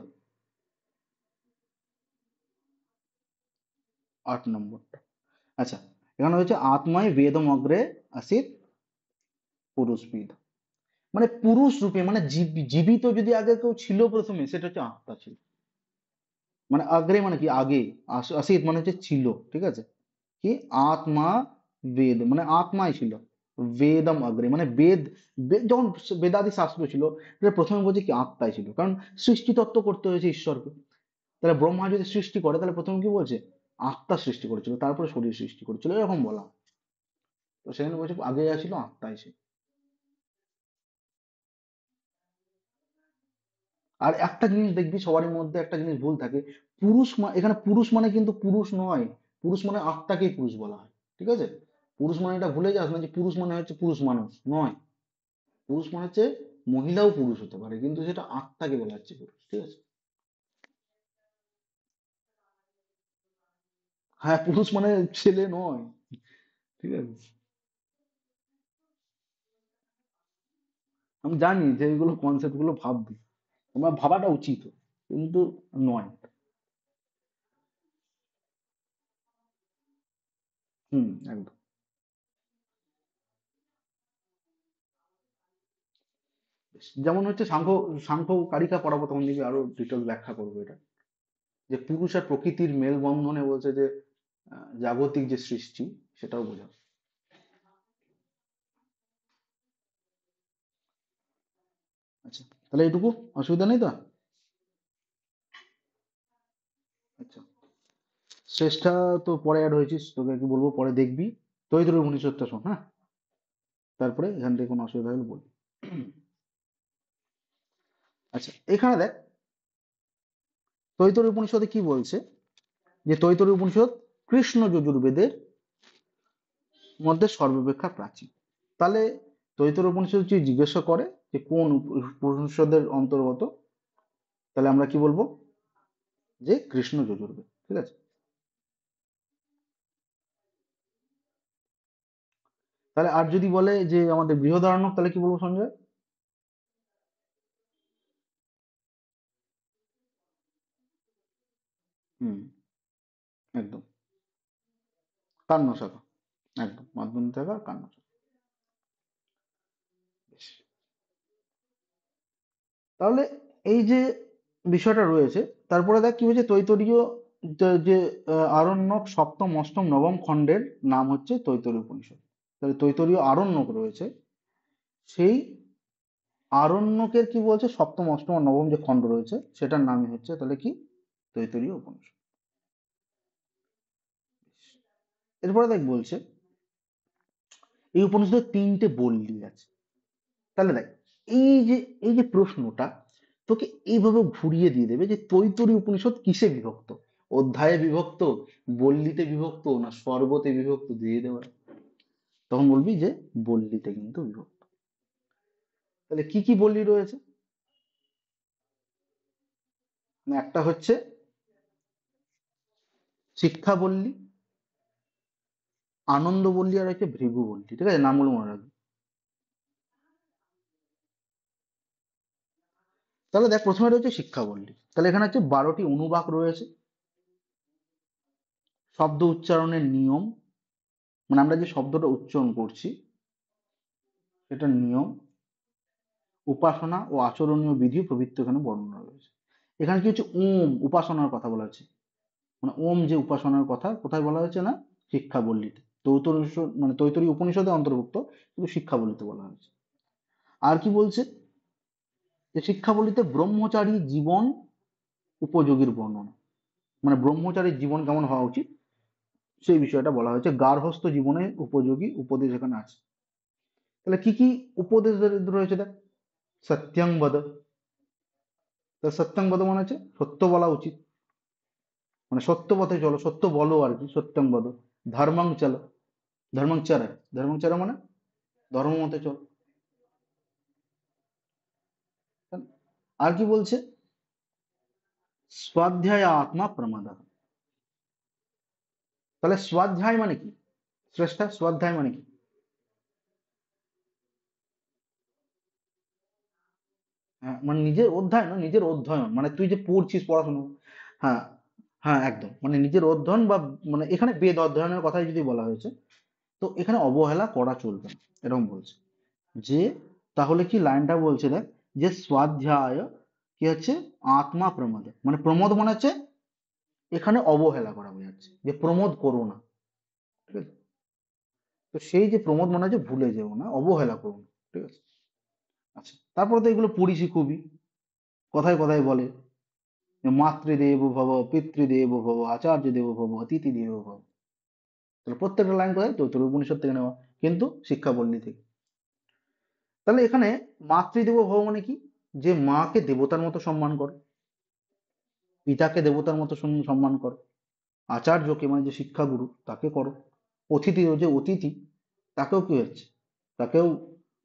8 নম্বরটা, আচ্ছা, এখানে হচ্ছে আত্মায় বেদম অগ্রে আসিত পুরুষবিদ, মানে পুরুষ রূপে, মানে জীবিত যদি আগে কেউ ছিল প্রথমে, সেটা হচ্ছে আত্মা ছিল। মানে আগ্রে মানে কি আগে, আসিত মানে হচ্ছে ছিল, ঠিক আছে, কি আত্মা বেদ মানে আত্মাই ছিল, বেদম অগ্রে মানে বেদ, যখন বেদাদি শাস্ত্র ছিল, এটা প্রথমে বলছে কি আত্মাই ছিল, কারণ সৃষ্টি তত্ত্ব করতে হয়েছে ঈশ্বরকে। তাহলে ব্রহ্মা যদি সৃষ্টি করে, তাহলে প্রথমে কি বলছে আত্মা সৃষ্টি করেছিল, তারপরে শরীর সৃষ্টি করেছিল, এরকম বলা। তো সেখানে বলছে আগে যা ছিল আত্মাই ছিল। আর একটা জিনিস দেখবি সবারই মধ্যে একটা জিনিস ভুল থাকে, পুরুষ এখানে পুরুষ মানে কিন্তু পুরুষ নয়, পুরুষ মানে আত্মাকেই পুরুষ বলা হয়, ঠিক আছে? পুরুষ মানে এটা ভুলে যাস না যে পুরুষ মানে হচ্ছে পুরুষ মানুষ নয়, পুরুষ মানে হচ্ছে মহিলাও পুরুষ হতে পারে, কিন্তু সেটা আত্মাকে বলা হচ্ছে পুরুষ, ঠিক আছে? হ্যাঁ, পুরুষ মানে ছেলে নয়, ঠিক আছে? আমি জানি যে এইগুলো কনসেপ্ট গুলো ভাববি, তোমার ভাবাটা উচিত, কিন্তু নয়। হুম, একদম। যেমন হচ্ছে সাংখ্য, সাংখ্য কারিকা পড়াবো তখন দেখবি আরো ডিটেল ব্যাখ্যা করবো এটা, যে পুরুষ আর প্রকৃতির মেলবন্ধনে বলছে যে জাগতিক যে সৃষ্টি, সেটাও বোঝায়। আচ্ছা, তাহলে এইটুকু, অসুবিধা নেই তো? আচ্ছা, শেষটা তো পরে অ্যাড হয়েছিস, তোকে কি বলবো পরে দেখবি, তৈতরীয় উপনিষদটা শোন, হ্যাঁ, তারপরে এখান থেকে কোনো অসুবিধা হলে বলবি। আচ্ছা, এখানে দেখ তৈতরীয় উপনিষদে কি বলছে, যে তৈতরীয় উপনিষদ কৃষ্ণ যজুর্বেদের মধ্যে সর্বাপেক্ষা প্রাচীন। তাহলে তৈতরীয় উপনিষদ যদি জিজ্ঞাসা করে যে কোন উপনিষদের অন্তর্গত, তাহলে আমরা কি বলবো, যে কৃষ্ণ যজুর্বেদ, ঠিক আছে? তাহলে আর যদি বলে যে আমাদের বৃহদারণ্যক, তাহলে কি বলবো সঞ্জয়? হুম, একদম, কান্ন শাখা, একদম মাধ্যমিক শাখা কান্ন শাখা। বেশ। তাহলে এই যে বিষয়টা রয়েছে, তারপরে দেখ কি হয়েছে, তৈতরীয় যে আরণ্যক সপ্তম অষ্টম নবম খণ্ডের নাম হচ্ছে তৈতরীয় উপনিষদ। তাহলে তৈতরীয় আরণ্যক রয়েছে, সেই আরণ্যকের কি বলছে সপ্তম অষ্টম আর নবম যে খণ্ড রয়েছে, সেটার নামই হচ্ছে তাহলে কি তৈতরীয় উপনিষদ। এরপরে দেখ বলছে এই উপনিষদের 3টে বল্লী আছে। তাহলে দেখ, এই যে এই যে প্রশ্নটা তোকে এইভাবে ঘুরিয়ে দিয়ে দেবে যে তৈতরীয় উপনিষদ কিসে বিভক্ত, অধ্যায়ে বিভক্ত, বল্লীতে বিভক্ত, না সর্বতে বিভক্ত, দিয়ে দেওয়া, তখন বলবি যে বল্লীতে কিন্তু বিভক্ত। তাহলে কি কি বল্লী রয়েছে, না একটা হচ্ছে শিক্ষা বল্লী, আনন্দ বল্লী, আর হচ্ছে ভৃগু বল্লী, ঠিক আছে, নামগুলো মনে রাখবি। তাহলে দেখ প্রথমে রয়েছে শিক্ষা বল্লী, তাহলে এখানে হচ্ছে 12টি অনুবাক রয়েছে, শব্দ উচ্চারণের নিয়ম, মানে আমরা যে শব্দটা উচ্চারণ করছি সেটার নিয়ম, উপাসনা ও আচরণীয় বিধি প্রভৃতি এখানে বর্ণনা রয়েছে। এখানে কি হচ্ছে ওম উপাসনার কথা বলা হচ্ছে, মানে ওম যে উপাসনার কথা কোথায় বলা হয়েছে, না শিক্ষা বল্লীতে, মানে তৈতরীয় উপনিষদে অন্তর্ভুক্ত, কিন্তু শিক্ষা বল্লীতে বলা হয়েছে। আর কি বলছে, যে শিক্ষা বল্লীতে ব্রহ্মচারী জীবন উপযোগীর বর্ণনা, মানে ব্রহ্মচারীর জীবন কেমন হওয়া উচিত সেই বিষয়টা বলা হয়েছে। গার্হস্থ্য জীবনে উপযোগী উপদেশ এখানে আছে। তাহলে কি কি উপদেশ রয়েছে দেখ, সত্যং বদ। তা সত্যং বদ মানে হচ্ছে সত্য বলা উচিত, মানে সত্য পথে চলো, সত্য বলো আর কি, সত্যং বদ। ধর্মং চলো, ধর্মং চর, ধর্মং চর মানে ধর্ম মতে চল। আর কি বলছে, স্বাধ্যায় আত্মা প্রমাদ। তাহলে স্বাধ্যায় মানে কি, শ্রেষ্ঠা স্বাধ্যায় মানে কি? হ্যাঁ, মানে নিজের অধ্যয়ন না, নিজের অধ্যয়ন মানে তুই যে পড়ছিস পড়াশোনা। হ্যাঁ, হ্যাঁ একদম, মানে নিজের অধ্যয়ন বা মানে এখানে বেদ অধ্যয়নের কথাই যদি বলা হয়েছে, তো এখানে অবহেলা করা চলবে না, এরকম বলছে। যে তাহলে কি লাইনটা বলছে দেখ, যে স্বাধ্যায় কি হচ্ছে আত্মা প্রমোদ, মানে প্রমোদ মানে হচ্ছে এখানে অবহেলা করা বোঝাচ্ছে, যে প্রমোদ করো না, ঠিক আছে? তো সেই যে প্রমোদ মানে হচ্ছে ভুলে যেও না, অবহেলা করো না, ঠিক আছে? আচ্ছা, তারপরে তো এগুলো পড়িছি খুবই, কথায় কথায় বলে যে মাতৃদেব ভব, পিতৃদেব ভব, আচার্য দেব ভব, অতিথি দেব ভব। তাহলে প্রত্যেকটা লাইন কোথায়, তো তোর উপনিষদ থেকে নেওয়া, কিন্তু শিক্ষা পল্লী থেকে। তাহলে এখানে মাতৃদেব ভব মানে কি, যে মাকে দেবতার মতো সম্মান করো, পিতাকে দেবতার মতো সম্মান করো, আচার্যকে মানে যে শিক্ষাগুরু তাকে করো, অতিথি যে অতিথি তাকেও কি হচ্ছে, তাকেও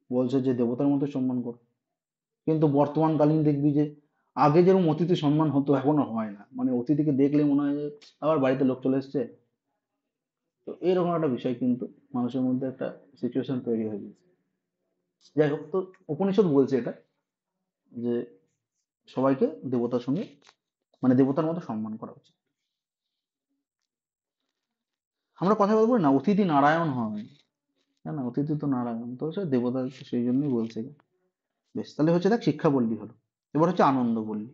বলছে যে দেবতার মতো সম্মান করো। কিন্তু বর্তমানকালীন দেখবি যে আগে যেরকম অতিথি সম্মান হতো এখন আর হয় না, মানে অতিথিকে দেখলে মনে হয় যে আবার বাড়িতে লোক চলে এসছে। তো এইরকম একটা বিষয় কিন্তু মানুষের মধ্যে একটা সিচুয়েশন তৈরি হয়ে গেছে। যাই হোক, তো উপনিষদ বলছে এটা, যে সবাইকে দেবতার সঙ্গে মানে দেবতার মতো সম্মান করা উচিত। আমরা কথা বলবো না, অতিথি নারায়ণ হয়, না না, অতিথি তো নারায়ণ, তো সে দেবতা, সেই জন্যই বলছে। বেশ, তাহলে হচ্ছে দেখ শিক্ষা বললি হলো। এবার হচ্ছে আনন্দ বললি।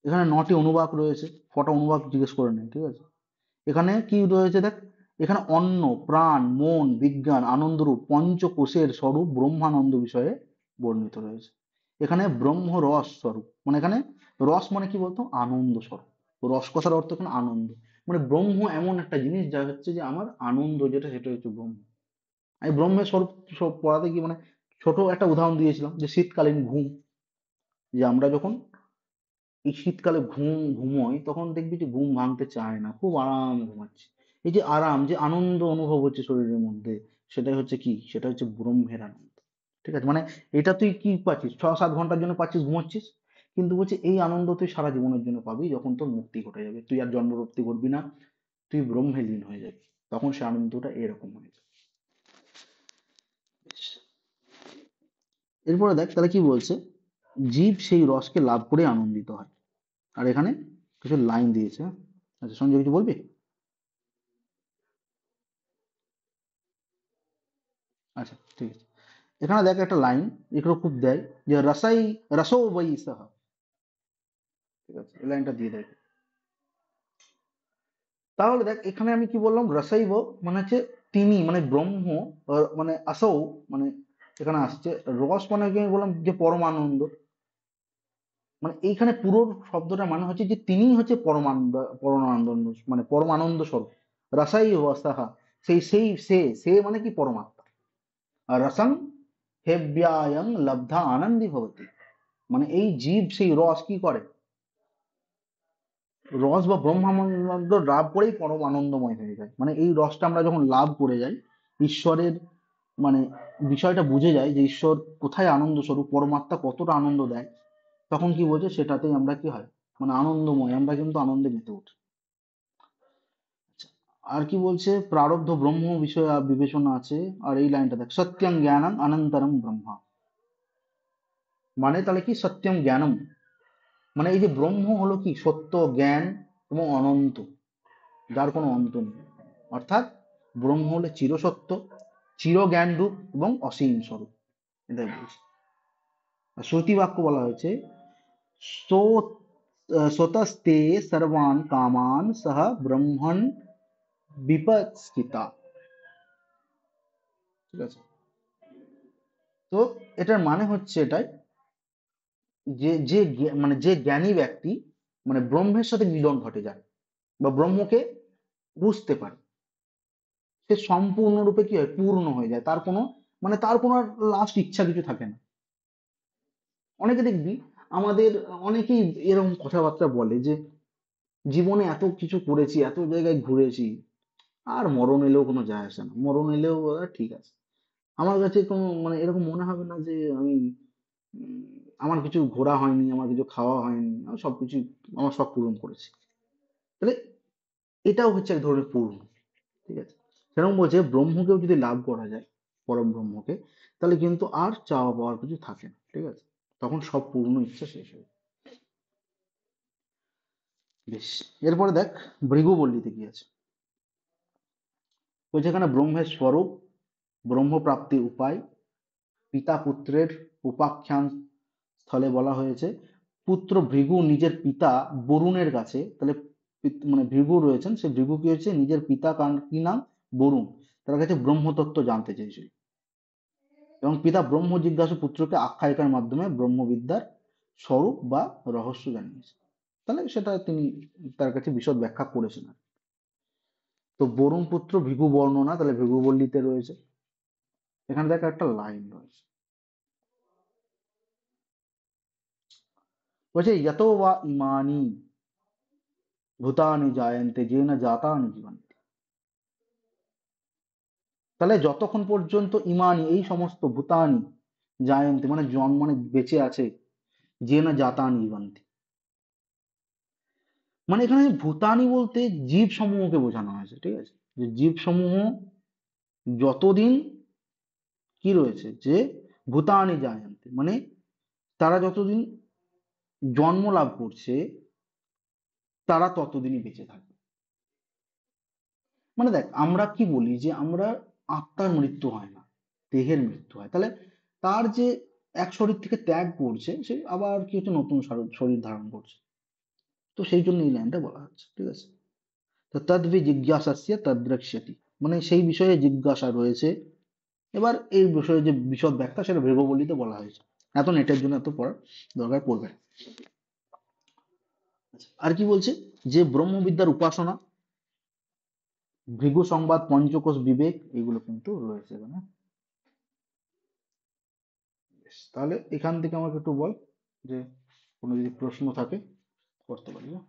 এখানে 9টি অনুবাক রয়েছে, কটা অনুবাক জিজ্ঞেস করে নেই, ঠিক আছে? এখানে কি রয়েছে দেখ, এখানে অন্ন, প্রাণ, মন, বিজ্ঞান, আনন্দরূপ পঞ্চকোষের স্বরূপ ব্রহ্মানন্দ বিষয়ে বর্ণিত রয়েছে। এখানে ব্রহ্ম রস স্বরূপ, মানে এখানে রস মানে কি বলতো, আনন্দ স্বরূপ। তো রস কথার অর্থ এখানে আনন্দ, মানে ব্রহ্ম এমন একটা জিনিস যা হচ্ছে যে আমার আনন্দ যেটা, সেটা হচ্ছে ব্রহ্ম। আমি ব্রহ্মের স্বরূপ সব পড়াতে কি মানে ছোট একটা উদাহরণ দিয়েছিলাম, যে শীতকালীন ঘুম, যে আমরা যখন এই শীতকালে ঘুমোই তখন দেখবি যে ঘুম ভাঙতে চায় না, খুব আরাম ঘুমাচ্ছি। এই যে আরাম, যে আনন্দ অনুভব হচ্ছে শরীরের মধ্যে, সেটাই হচ্ছে কি, সেটা হচ্ছে ব্রহ্মের আনন্দ। ঠিক আছে, মানে এটা তুই কি পাচ্ছিস, 6-7 ঘন্টার জন্য পাচ্ছিস, ঘুমাচ্ছিস, কিন্তু বলছে এই আনন্দ তুই সারা জীবনের জন্য পাবি যখন তোর মুক্তি ঘটে যাবে, তুই আর জন্মরক্তি করবি না, তুই ব্রহ্মে লীন হয়ে যাবি, তখন সে আনন্দটা এরকম হয়ে যাবে। বেশ। এরপরে দেখ তাহলে কি বলছে, জীব সেই রসকে লাভ করে আনন্দিত হয়। আর এখানে কিছু লাইন দিয়েছে, হ্যাঁ? আচ্ছা সঞ্জয়, কিছু বলবি? আচ্ছা ঠিক আছে। এখানে দেখ একটা লাইন, এগুলো খুব দেয়, যে রসাই, রসো বই সহ। ঠিক আছে, এই লাইনটা দিয়ে দেয়। তাহলে দেখ এখানে আমি কি বললাম, রসাইব মানে হচ্ছে তিনি, মানে ব্রহ্ম, মানে আসৌ, মানে এখানে আসছে রস মানে কি আমি বললাম যে পরমানন্দ, মানে এইখানে পুরো শব্দটা মানে হচ্ছে যে তিনি হচ্ছে পরমানন্দ, পরমানন্দ, মানে পরমানন্দ স্বরূপ। রসাই সাহা, সে মানে কি পরমাত্মা। আর রসং হেব্যায়ং লব্ধা আনন্দি ভবতি, মানে এই জীব সেই রস কি করে, রস বা ব্রহ্মানন্দ লাভ করেই পরম আনন্দময় হয়ে যায়। মানে এই রসটা আমরা যখন লাভ করে যাই, ঈশ্বরের মানে বিষয়টা বুঝে যায় যে ঈশ্বর কোথায় আনন্দ স্বরূপ, পরমাত্মা কতটা আনন্দ দেয়, তখন কি বলছে, সেটাতেই আমরা কি হয়, মানে আনন্দময়, আমরা কিন্তু আনন্দে মেতে উঠি। আচ্ছা, আর কি বলছে, প্রারব্ধ ব্রহ্ম বিষয় বিবেচনা আছে। আর এই লাইনটা দেখ, সত্যং জ্ঞানং অনন্তরম ব্রহ্মা, মানে তাহলে কি সত্যম জ্ঞানম, মানে এই যে ব্রহ্ম হলো কি সত্য, জ্ঞান এবং অনন্ত, যার কোনো অন্ত নেই। অর্থাৎ ব্রহ্ম হলো চিরসত্য, চির জ্ঞান রূপ এবং অসীম স্বরূপ, এটাই বলছে। আর শ্রুতি বাক্য বলা হয়েছে, সো স্বতস্তে সর্বান কামান সহ ব্রহ্মণ বিপশ্চিতা। ঠিক আছে, তো এটার মানে হচ্ছে এটাই, যে যে মানে যে জ্ঞানী ব্যক্তি, মানে ব্রহ্মের সাথে মিলন ঘটে যায়, বা ব্রহ্মকে বুঝতে পারে, সে সম্পূর্ণরূপে কি হয়, পূর্ণ হয়ে যায়, তার কোনো তার কোনো লাস্ট ইচ্ছা কিছু থাকে না। অনেকে দেখবি, আমাদের অনেকেই এরকম কথাবার্তা বলে যে জীবনে এত কিছু করেছি, এত জায়গায় ঘুরেছি, আর মরণ এলেও কোনো যায় আসে না, মরণ এলেও ঠিক আছে। আমার কাছে কোনো এরকম মনে হবে না যে আমি উম, আমার কিছু ঘোরা হয়নি, আমার কিছু খাওয়া হয়নি, আমি সবকিছু আমার সব পূরণ করেছি। তাহলে এটাও হচ্ছে এক ধরনের পূর্ণ। ঠিক আছে, সেরকম বলছে ব্রহ্মকেও যদি লাভ করা যায়, পরম ব্রহ্মকে, তাহলে কিন্তু আর চাওয়া পাওয়ার কিছু থাকে না। ঠিক আছে, তখন সব পূর্ণ ইচ্ছা শেষ হয়ে যায়। বেশ, এরপরে দেখ ভৃগুবল্লীতে কি আছে। বলছে এখানে ব্রহ্মের স্বরূপ, ব্রহ্মপ্রাপ্তির উপায়, পিতা পুত্রের উপাখ্যান স্থলে বলা হয়েছে। পুত্র ভৃগু নিজের পিতা বরুণের কাছে, তাহলে ভৃগু রয়েছেন, সে ভৃগু কি হচ্ছে, নিজের পিতা কি নাম, বরুণ, তার কাছে ব্রহ্মতত্ত্ব জানতে চেয়েছিল, এবং পিতা ব্রহ্ম জিজ্ঞাসু পুত্রকে আখ্যায়িকার মাধ্যমে ব্রহ্মবিদ্যার স্বরূপ বা রহস্য জানিয়েছে। তাহলে সেটা তিনি তার কাছে বিশদ ব্যাখ্যা করেছেন আর কি। তো বরুণ পুত্র ভৃগু বর্ণনা তাহলে ভৃগুবল্লীতে রয়েছে। এখানে দেখ একটা লাইন রয়েছে, বলছে যতো বা ইমানি ভূতানি জায়ন্তে যেন জাতানি জীবন্তি। তাহলে যতক্ষণ পর্যন্ত ইমানি এই সমস্ত ভূতানি জায়ন্তে জন্ম বেঁচে আছে, যেন জাতানি জীবন্তি, এখানে ভূতানি বলতে জীব সমূহকে বোঝানো হয়েছে। ঠিক আছে, যে জীব সমূহ যতদিন কি রয়েছে, যে ভূতানি জায়ন্তে তারা যতদিন জন্ম লাভ করছে, তারা ততদিনই বেঁচে থাকবে। দেখ আমরা কি বলি যে আমরা আত্মার মৃত্যু হয় না, দেহের মৃত্যু হয়। তাহলে তার যে এক শরীর থেকে ত্যাগ করছে, সে আবার কি হচ্ছে, নতুন শরীর ধারণ করছে। তো সেই জন্য এই লাইনটা বলা হচ্ছে। ঠিক আছে, তো তদ্বি জিজ্ঞাসাস্য তদ্রক্ষ্যতি, সেই বিষয়ে জিজ্ঞাসা রয়েছে। এবার এই বিষয়ে যে বিশদ ব্যাখ্যা, সেটা ভৃগবল্লীতে বলা হয়েছে। এত নেটের জন্য এত পড়ার দরকার পড়বে না। আচ্ছা, আর কি বলছে, যে ব্রহ্মবিদ্যার উপাসনা, ভৃগু সংবাদ, পঞ্চকোশ বিবেক, এগুলো কিন্তু রয়েছে এখানে। বেশ, তাহলে এখান থেকে আমাকে একটু বল যে কোনো যদি প্রশ্ন থাকে করতে পারি। হ্যাঁ?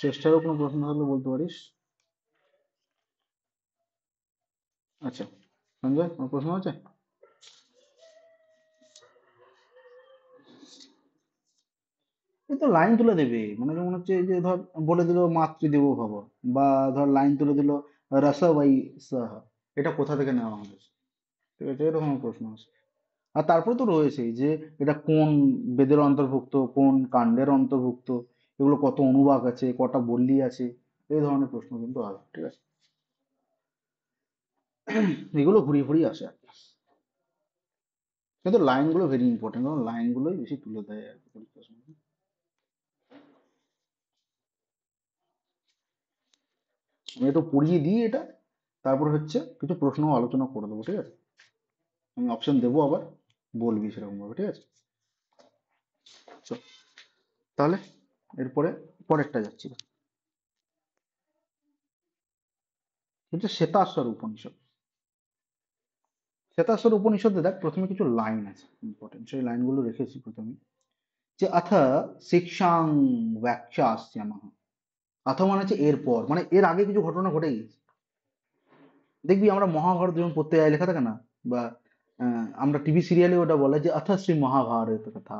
শেষটারও কোনো প্রশ্ন থাকলে বলতে পারিস। আচ্ছা, সঞ্জয় কোনো প্রশ্ন আছে? এই তো লাইন তুলে দেবে, যেমন হচ্ছে এই যে ধর বলে দিল মাতৃদেবো ভব, বা ধর লাইন তুলে দিল রস বাই সহ, এটা কোথা থেকে নেওয়া হয়েছে। ঠিক আছে, এরকম প্রশ্ন আছে। আর তারপরে তো রয়েছেই যে এটা কোন বেদের অন্তর্ভুক্ত, কোন কাণ্ডের অন্তর্ভুক্ত, এগুলো কত অনুবাদ আছে, কটা বল্লী আছে, এই ধরনের প্রশ্ন কিন্তু হয়। ঠিক আছে, এগুলো ঘুরিয়ে ঘুরিয়ে আসে আর কি। কিন্তু লাইনগুলো ভেরি ইম্পর্টেন্ট, কারণ লাইনগুলোই বেশি তুলে দেয় আর কি পরীক্ষার সময়। আমি একটু পড়িয়ে দিই এটা, তারপর হচ্ছে কিছু প্রশ্ন আলোচনা করে দেবো। ঠিক আছে, আমি অপশন দেবো আবার, বলবি সেরকম ভাবে। ঠিক আছে, চল তাহলে এরপরে পরেরটা যাচ্ছি, হচ্ছে শ্বেতাশ্বর উপনিষদ। শ্বেতাশ্বর উপনিষদে দেখ প্রথমে কিছু লাইন আছে ইম্পর্টেন্ট, সেই লাইনগুলো রেখেছি প্রথমে। যে আথ শিক্ষাং ব্যাখ্যাস্যামঃ, আথ হচ্ছে এরপর, এর আগে কিছু ঘটনা ঘটে গেছে। দেখবি আমরা মহাভারত যেমন পড়তে যাই, লেখা থাকে না, বা আমরা টিভি সিরিয়ালে ওটা বলে যে অথ শ্রী মহাভারত কথা,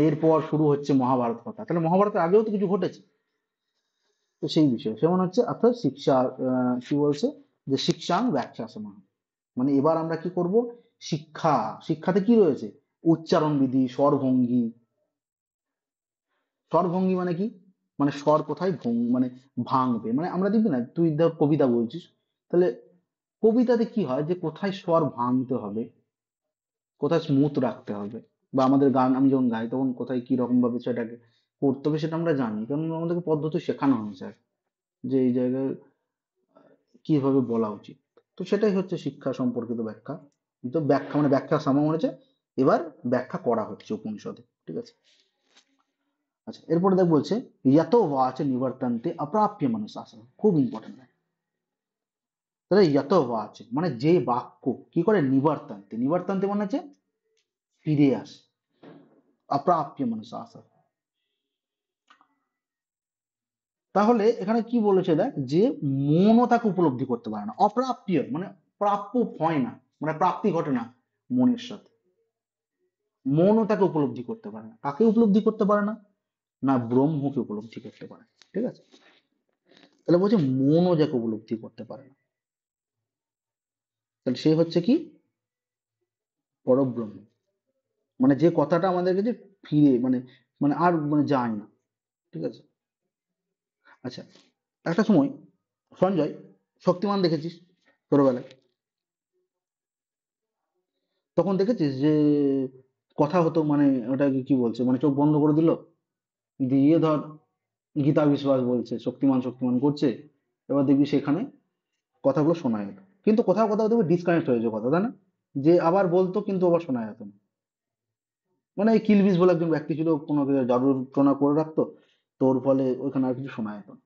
এরপর শুরু হচ্ছে মহাভারত কথা। তাহলে মহাভারতের আগেও তো কিছু ঘটেছে। তো সেই বিষয় সেমন হচ্ছে অর্থাৎ শিক্ষা, কি বলছে, যে শিক্ষাং ব্যাখ্যাসমহ, এবার আমরা কি করব, শিক্ষা, শিক্ষাতে কি রয়েছে, উচ্চারণ বিধি, স্বরভঙ্গি। স্বরভঙ্গি কি, স্বর কোথায় ভাঙবে, আমরা দেখবি না, তুই ধর কবিতা বলছিস, তাহলে কবিতাতে কি হয় যে কোথায় স্বর ভাঙতে হবে, কোথায় স্মুথ রাখতে হবে, বা আমাদের গান আমি যখন গাই তখন কোথায় কি রকম ভাবে সেটাকে করতে হবে সেটা আমরা জানি, কারণ আমাদেরকে পদ্ধতি শেখানো হয়েছে যে এই জায়গায় কিভাবে বলা উচিত। তো সেটাই হচ্ছে শিক্ষা সম্পর্কিত ব্যাখ্যা। তো ব্যাখ্যা মানে ব্যাখ্যা সামনে হয়েছে, এবার ব্যাখ্যা করা হচ্ছে উপনিষদে, ঠিক আছে। আচ্ছা, এরপরে দেখ বলছে যত বাচ নিবর্তন্তে অপ্রাপ্য মনসাসন, খুব ইম্পর্টেন্ট। তাহলে যত বাচ মানে যে বাক্য কি করে নিবর্তন্তে, নিবর্তন্তে মানে হচ্ছে ফিরে আসে, অপ্রাপ্য মনসাসন। তাহলে এখানে কি বলেছে দেখ, যে মনও তাকে উপলব্ধি করতে পারে না, অপ্রাপ্য মানে প্রাপ্য হয় না, মানে প্রাপ্তি ঘটে না মনের সাথে। মনও তাকে উপলব্ধি করতে পারে না, কাকে উপলব্ধি করতে পারে না, না ব্রহ্মকে উপলব্ধি করতে পারে, ঠিক আছে। তাহলে বলছে মনও যাকে উপলব্ধি করতে পারে না, তাহলে সে হচ্ছে কি, পরব্রহ্ম। মানে যে কথাটা আমাদের কাছে ফিরে মানে মানে আর মানে যায় না, ঠিক আছে। আচ্ছা, একটা সময় সঞ্জয় শক্তিমান দেখেছিস ছোটবেলায়, তখন দেখেছিস যে কথা হতো মানে ওটাকে কি বলছে, মানে চোখ বন্ধ করে দিল, দিয়ে ধর গীতা বিশ্বাস বলছে, শক্তিমান শক্তিমান করছে, এবার দেখবি সেখানে কথাগুলো শোনা যেত, কিন্তু কোথাও কোথাও দেখবে ডিসকানেক্ট হয়েছে কথা, তাই না? যে আবার বলতো কিন্তু আবার শোনা যেত না। মানে এই কিলবিস বলে একজন ব্যক্তি ছিল, কোনো কিছু জাদুর টোনা করে রাখতো, তোর ফলে ওইখানে আর কিছু শোনা যেত না।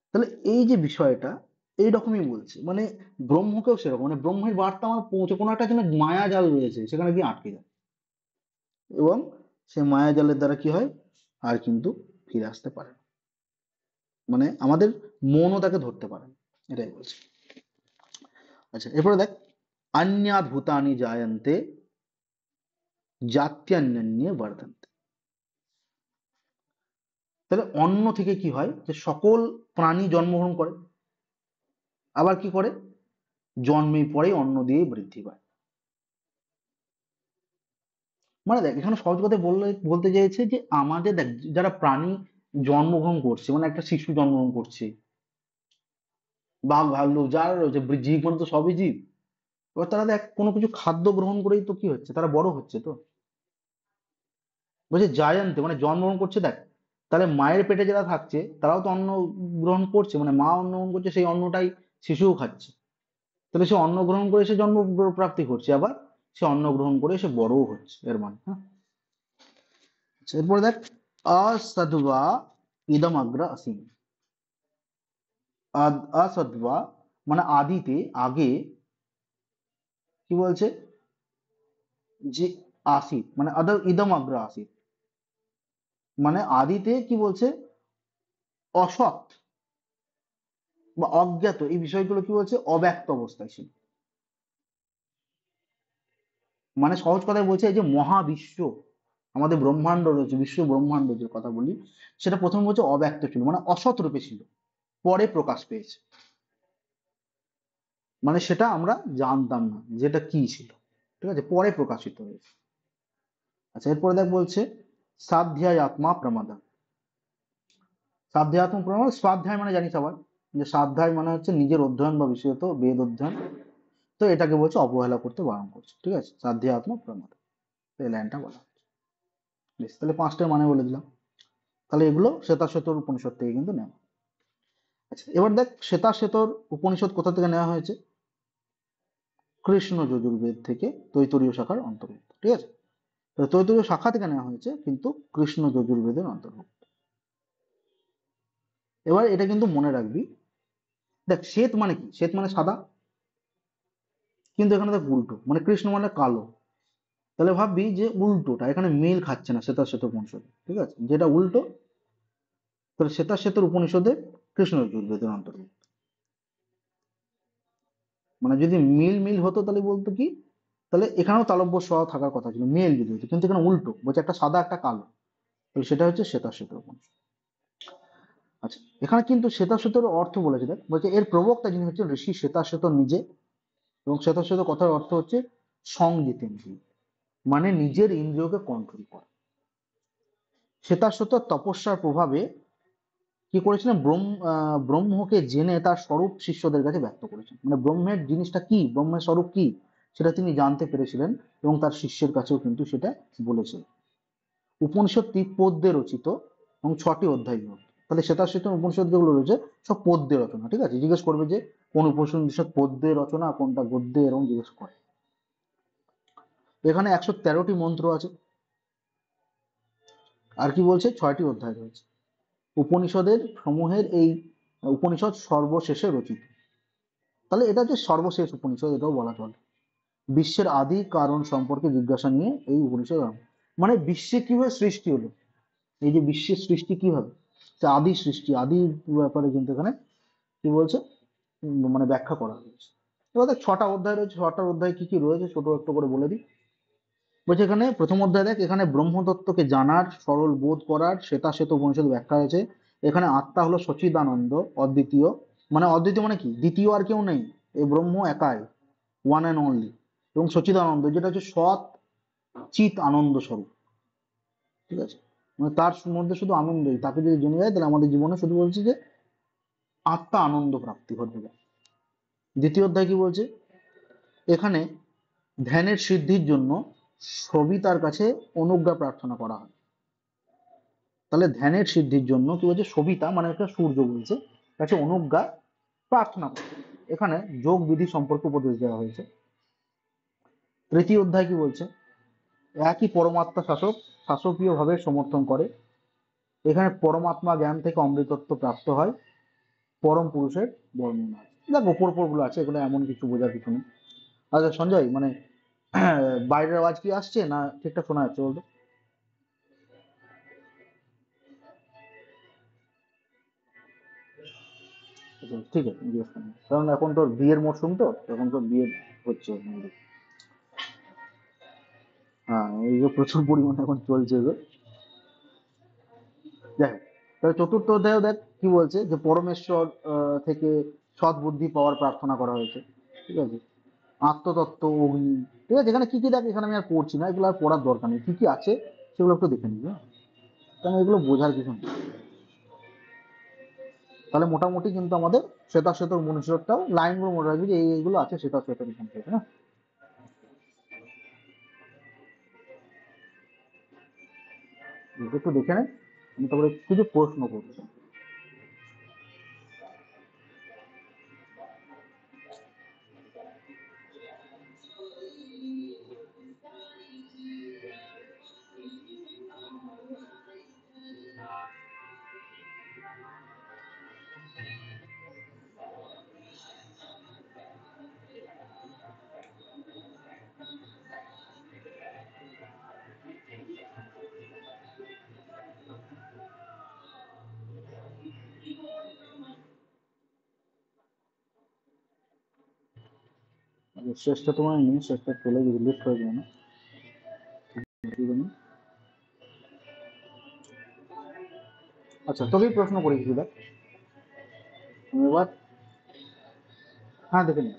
তাহলে এই যে বিষয়টা এইরকমই বলছে, মানে ব্রহ্মকেও সেরকম, মানে ব্রহ্মের বার্তা আমার পৌঁছে, কোনো একটা যেন মায়া জাল রয়েছে সেখানে গিয়ে আটকে যায়, এবং সে মায়া জালের দ্বারা কি হয়, আর কিন্তু ফিরে আসতে পারে না। মানে আমাদের মনও তাকে ধরতে পারে না, এটাই বলছে। আচ্ছা, এরপরে দেখ অন্যাদ ভূতানি জায়ন্তে জাত্যন্যান্যে বর্ধন্তে। তাহলে অন্ন থেকে কি হয়, যে সকল প্রাণী জন্মগ্রহণ করে, আবার কি করে, জন্মের পরেই অন্ন দিয়ে বৃদ্ধি পায়। মানে দেখ এখানে সহজ কথা বলতে চাইছে যে আমাদের দেখ যারা প্রাণী জন্মগ্রহণ করছে, মানে একটা শিশু জন্মগ্রহণ করছে, বাঘ ভাল্লুক যারা রয়েছে, জীব মানে তো সবই জীব, এবার তারা দেখ কোনো কিছু খাদ্য গ্রহণ করেই তো কি হচ্ছে, তারা বড় হচ্ছে। তো বলছে জায়ান্তে মানে জন্মগ্রহণ করছে, দেখ তাহলে মায়ের পেটে যারা থাকছে তারাও তো অন্ন গ্রহণ করছে, মানে মা অন্ন গ্রহণ করছে, সেই অন্নটাই শিশুও খাচ্ছে, তাহলে সে অন্ন গ্রহণ করে সে জন্ম প্রাপ্তি করছে, আবার সে অন্ন গ্রহণ করে সে বড়ও হচ্ছে, এর মানে হ্যাঁ। আচ্ছা, এরপরে দেখ অসদ্বা ইদম অগ্র আসীম। অসদ্বা মানে আদিতে আগে, কি বলছে, যে আসিত মানে ইদম অগ্র আসিত, মানে আদিতে কি বলছে, অসৎ বা অজ্ঞাত এই বিষয়গুলো কি বলছে অব্যক্ত অবস্থায় ছিল। মানে সহজ কথায় বলছে এই যে মহাবিশ্ব, আমাদের ব্রহ্মাণ্ড রয়েছে, বিশ্ব ব্রহ্মাণ্ড যে কথা বলি, সেটা প্রথম বলছে অব্যক্ত ছিল, মানে অসৎ রূপে ছিল, পরে প্রকাশ পেয়েছে, মানে সেটা আমরা জানতাম না যেটা কি ছিল, ঠিক আছে, পরে প্রকাশিত হয়েছে। আচ্ছা, এরপরে দেখ বলছে স্বাধ্যায় আত্মা প্রমাদা। স্বাধ্যায় আত্মা প্রমাদ, স্বাধ্যায় মানে জানি সবাই, যে স্বাধ্যায় মানে হচ্ছে নিজের অধ্যয়ন বা বিশেষত বেদ অধ্যয়ন, তো এটাকে বলছে অবহেলা করতে বারণ করছে, ঠিক আছে, স্বাধ্যায় আত্মা প্রমাদ, এই লাইনটা বলা হচ্ছে। বেশ, তাহলে পাঁচটার মানে বলে দিলাম। তাহলে এগুলো শ্বেতাশ্বেতর উপনিষদ থেকে কিন্তু নেওয়া। আচ্ছা, এবার দেখ শ্বেতাশ্বেতর উপনিষদ কোথা থেকে নেওয়া হয়েছে, কৃষ্ণ যজুর্বেদ থেকে, তৈতরীয় শাখার অন্তর্ভুক্ত, ঠিক আছে। তো তৈতরীয় শাখা থেকে নেওয়া হয়েছে, কিন্তু কৃষ্ণ যজুর্বেদের অন্তর্ভুক্ত। এবার এটা কিন্তু মনে রাখবি, দেখ শ্বেত মানে কি, শ্বেত মানে সাদা, কিন্তু এখানে দেখ উল্টো, মানে কৃষ্ণ মানে কালো, তাহলে ভাববি যে উল্টোটা এখানে মেল খাচ্ছে না শ্বেতাশ্বেত উপনিষদে, ঠিক আছে, যেটা উল্টো, তাহলে শ্বেতাশ্বেতর উপনিষদে কৃষ্ণ যজুর্বেদের অন্তর্ভুক্ত। মানে যদি মিল মিল হতো তাহলে বলতো কি, তাহলে এখানেও তালব্য স থাকার কথা ছিল, মেল যদি হতো, কিন্তু এখানে উল্টো বলছে, একটা সাদা একটা কালো, তাহলে সেটা হচ্ছে শ্বেতাশ্বেতর উপনিষদ। আচ্ছা, এখানে কিন্তু শ্বেতাশ্বেতর অর্থ বলেছে, দেখ বলছে এর প্রবক্তা যিনি হচ্ছেন ঋষি শ্বেতাশ্বেত নিজে, এবং শ্বেতাশ্বেত কথার অর্থ হচ্ছে সংজিতেন্দ্রিয়, মানে নিজের ইন্দ্রিয়কে কন্ট্রোল করা। শ্বেতাশ্বেত তপস্যার প্রভাবে কি করেছিলেন, ব্রহ্মকে জেনে তার স্বরূপ শিষ্যদের কাছে ব্যক্ত করেছেন, মানে ব্রহ্মের জিনিসটা কি, ব্রহ্মের স্বরূপ কি, সেটা তিনি জানতে পেরেছিলেন এবং তার শিষ্যের কাছেও কিন্তু সেটা বলেছেন। উপনিষদটি পদ্যে রচিত এবং 6টি অধ্যায় বিভক্ত। তাহলে শ্বেতাশ্বেত উপনিষদ যেগুলো রয়েছে সব পদ্যে রচনা, ঠিক আছে? জিজ্ঞেস করবে যে কোন উপনিষদ পদ্যে রচনা, কোনটা গদ্যে, এরকম জিজ্ঞেস করে। এখানে 113টি মন্ত্র আছে। আর কি বলছে, 6টি অধ্যায় রয়েছে। উপনিষদের সমূহের এই উপনিষদ সর্বশেষে রচিত। তাহলে এটা যে সর্বশেষ উপনিষদ এটাও বলা চলে। বিশ্বের আদি কারণ সম্পর্কে জিজ্ঞাসা নিয়ে এই উপনিষদ আরম্ভ। মানে বিশ্বে কিভাবে সৃষ্টি হলো, এই যে বিশ্বের সৃষ্টি কিভাবে, যে আদি সৃষ্টি, আদি ব্যাপারে কিন্তু এখানে কি বলছে, মানে ব্যাখ্যা করা হয়েছে। এবার দেখ 6টা অধ্যায় রয়েছে, 6টা অধ্যায় কি কি রয়েছে ছোট একটু করে বলে দিই। বলছে এখানে প্রথম অধ্যায় দেখ, এখানে ব্রহ্মতত্ত্বকে জানার, সরল বোধ করার শ্বেতাশ্বেত উপনিষদ ব্যাখ্যা হয়েছে। এখানে আত্মা হলো সচিদানন্দ, অদ্বিতীয়। মানে অদ্বিতীয় মানে কি, দ্বিতীয় আর কেউ নেই, এই ব্রহ্ম একাই, ওয়ান অ্যান্ড অনলি। এবং সচিদানন্দ যেটা হচ্ছে সৎ চিত আনন্দ স্বরূপ, ঠিক আছে? মানে তার মধ্যে শুধু আনন্দই, তাকে যদি জেনে যায় তাহলে আমাদের জীবনে শুধু বলছে যে আত্মা আনন্দ প্রাপ্তি ঘটবে। দ্বিতীয় অধ্যায় কি বলছে, এখানে ধ্যানের সিদ্ধির জন্য সবিতার কাছে অনুজ্ঞা প্রার্থনা করা হয়। তাহলে ধ্যানের সিদ্ধির জন্য কি বলছে, সবিতা মানে একটা সূর্য বলছে, কাছে অনুজ্ঞা প্রার্থনা করতে। এখানে যোগ বিধি সম্পর্কে উপদেশ দেওয়া হয়েছে। তৃতীয় অধ্যায় কি বলছে, একই পরমাত্মা শাসক শাসকীয় ভাবে সমর্থন করে। এখানে পরমাত্মা জ্ঞান থেকে অমৃতত্ব প্রাপ্ত হয়, পরম পুরুষের বর্ণনা আছে। দেখ ওপর গুলো আছে, এগুলো এমন কিছু বোঝার কিছু নেই। আচ্ছা সঞ্জয়, মানে বাইরের আওয়াজ কি আসছে না ঠিকঠাক শোনা যাচ্ছে বলতো? আচ্ছা, ঠিক আছে, জিজ্ঞেস করুন। কারণ এখন তোর বিয়ের মরশুম, তো এখন তোর বিয়ে হচ্ছে। হ্যাঁ, এই যে প্রচুর পরিমাণে এখন চলছে গো। যাই হোক, তাহলে চতুর্থ অধ্যায় দেখ কি বলছে, যে পরমেশ্বর থেকে সৎ বুদ্ধি পাওয়ার প্রার্থনা করা হয়েছে, ঠিক আছে? আত্মতত্ত্ব, অগ্নি, ঠিক আছে? এখানে কি কি দেখ, এখানে আমি আর পড়ছি না, এগুলো আর পড়ার দরকার নেই, কি কি আছে সেগুলো একটু দেখে নিবি, হ্যাঁ? কারণ এগুলো বোঝার কিছু নেই। তাহলে মোটামুটি কিন্তু আমাদের শ্বেতাশ্বেতর উপনিষদটাও লাইনগুলো মনে রাখবি যে এইগুলো আছে শ্বেতাশ্বেতর উপনিষদে, হ্যাঁ? একটু দেখে নেন, আমি তারপরে কিছু প্রশ্ন করছি। শেষটা তোমার নেই, শেষটা চলে গেছে, লিস্ট হয়ে যাবে না? আচ্ছা, তোকেই প্রশ্ন করি কিছু দেখ এবার। হ্যাঁ, দেখে নি।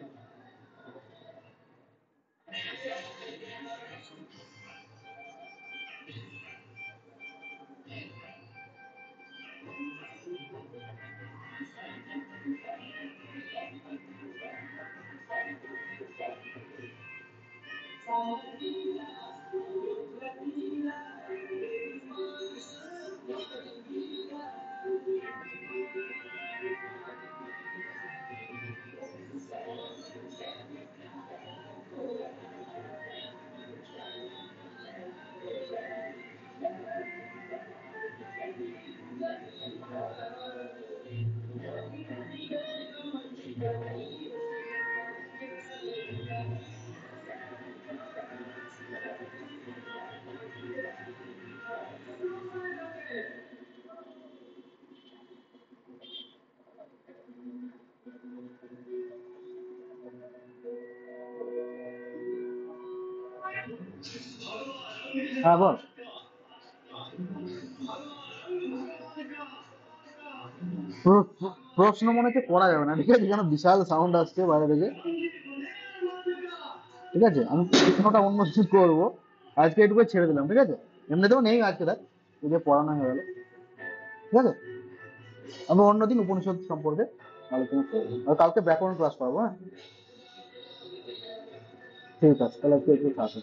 হ্যাঁ বল। প্রশ্ন মনে হচ্ছে করা যাবে না, ঠিক আছে? কেন বিশাল সাউন্ড আসছে বাইরে থেকে, ঠিক আছে? আমি প্রশ্নটা অন্য কিছু করবো, আজকে এটুকু ছেড়ে দিলাম, ঠিক আছে? এমনিতেও নেই আজকে, দেখ এই যে পড়ানো হয়ে গেল, ঠিক আছে? আমি অন্যদিন উপনিষদ সম্পর্কে আলোচনা করবো, আর কালকে ব্যাকরণ ক্লাস পাবো। হ্যাঁ, ঠিক আছে, তাহলে একটু একটু থাকো।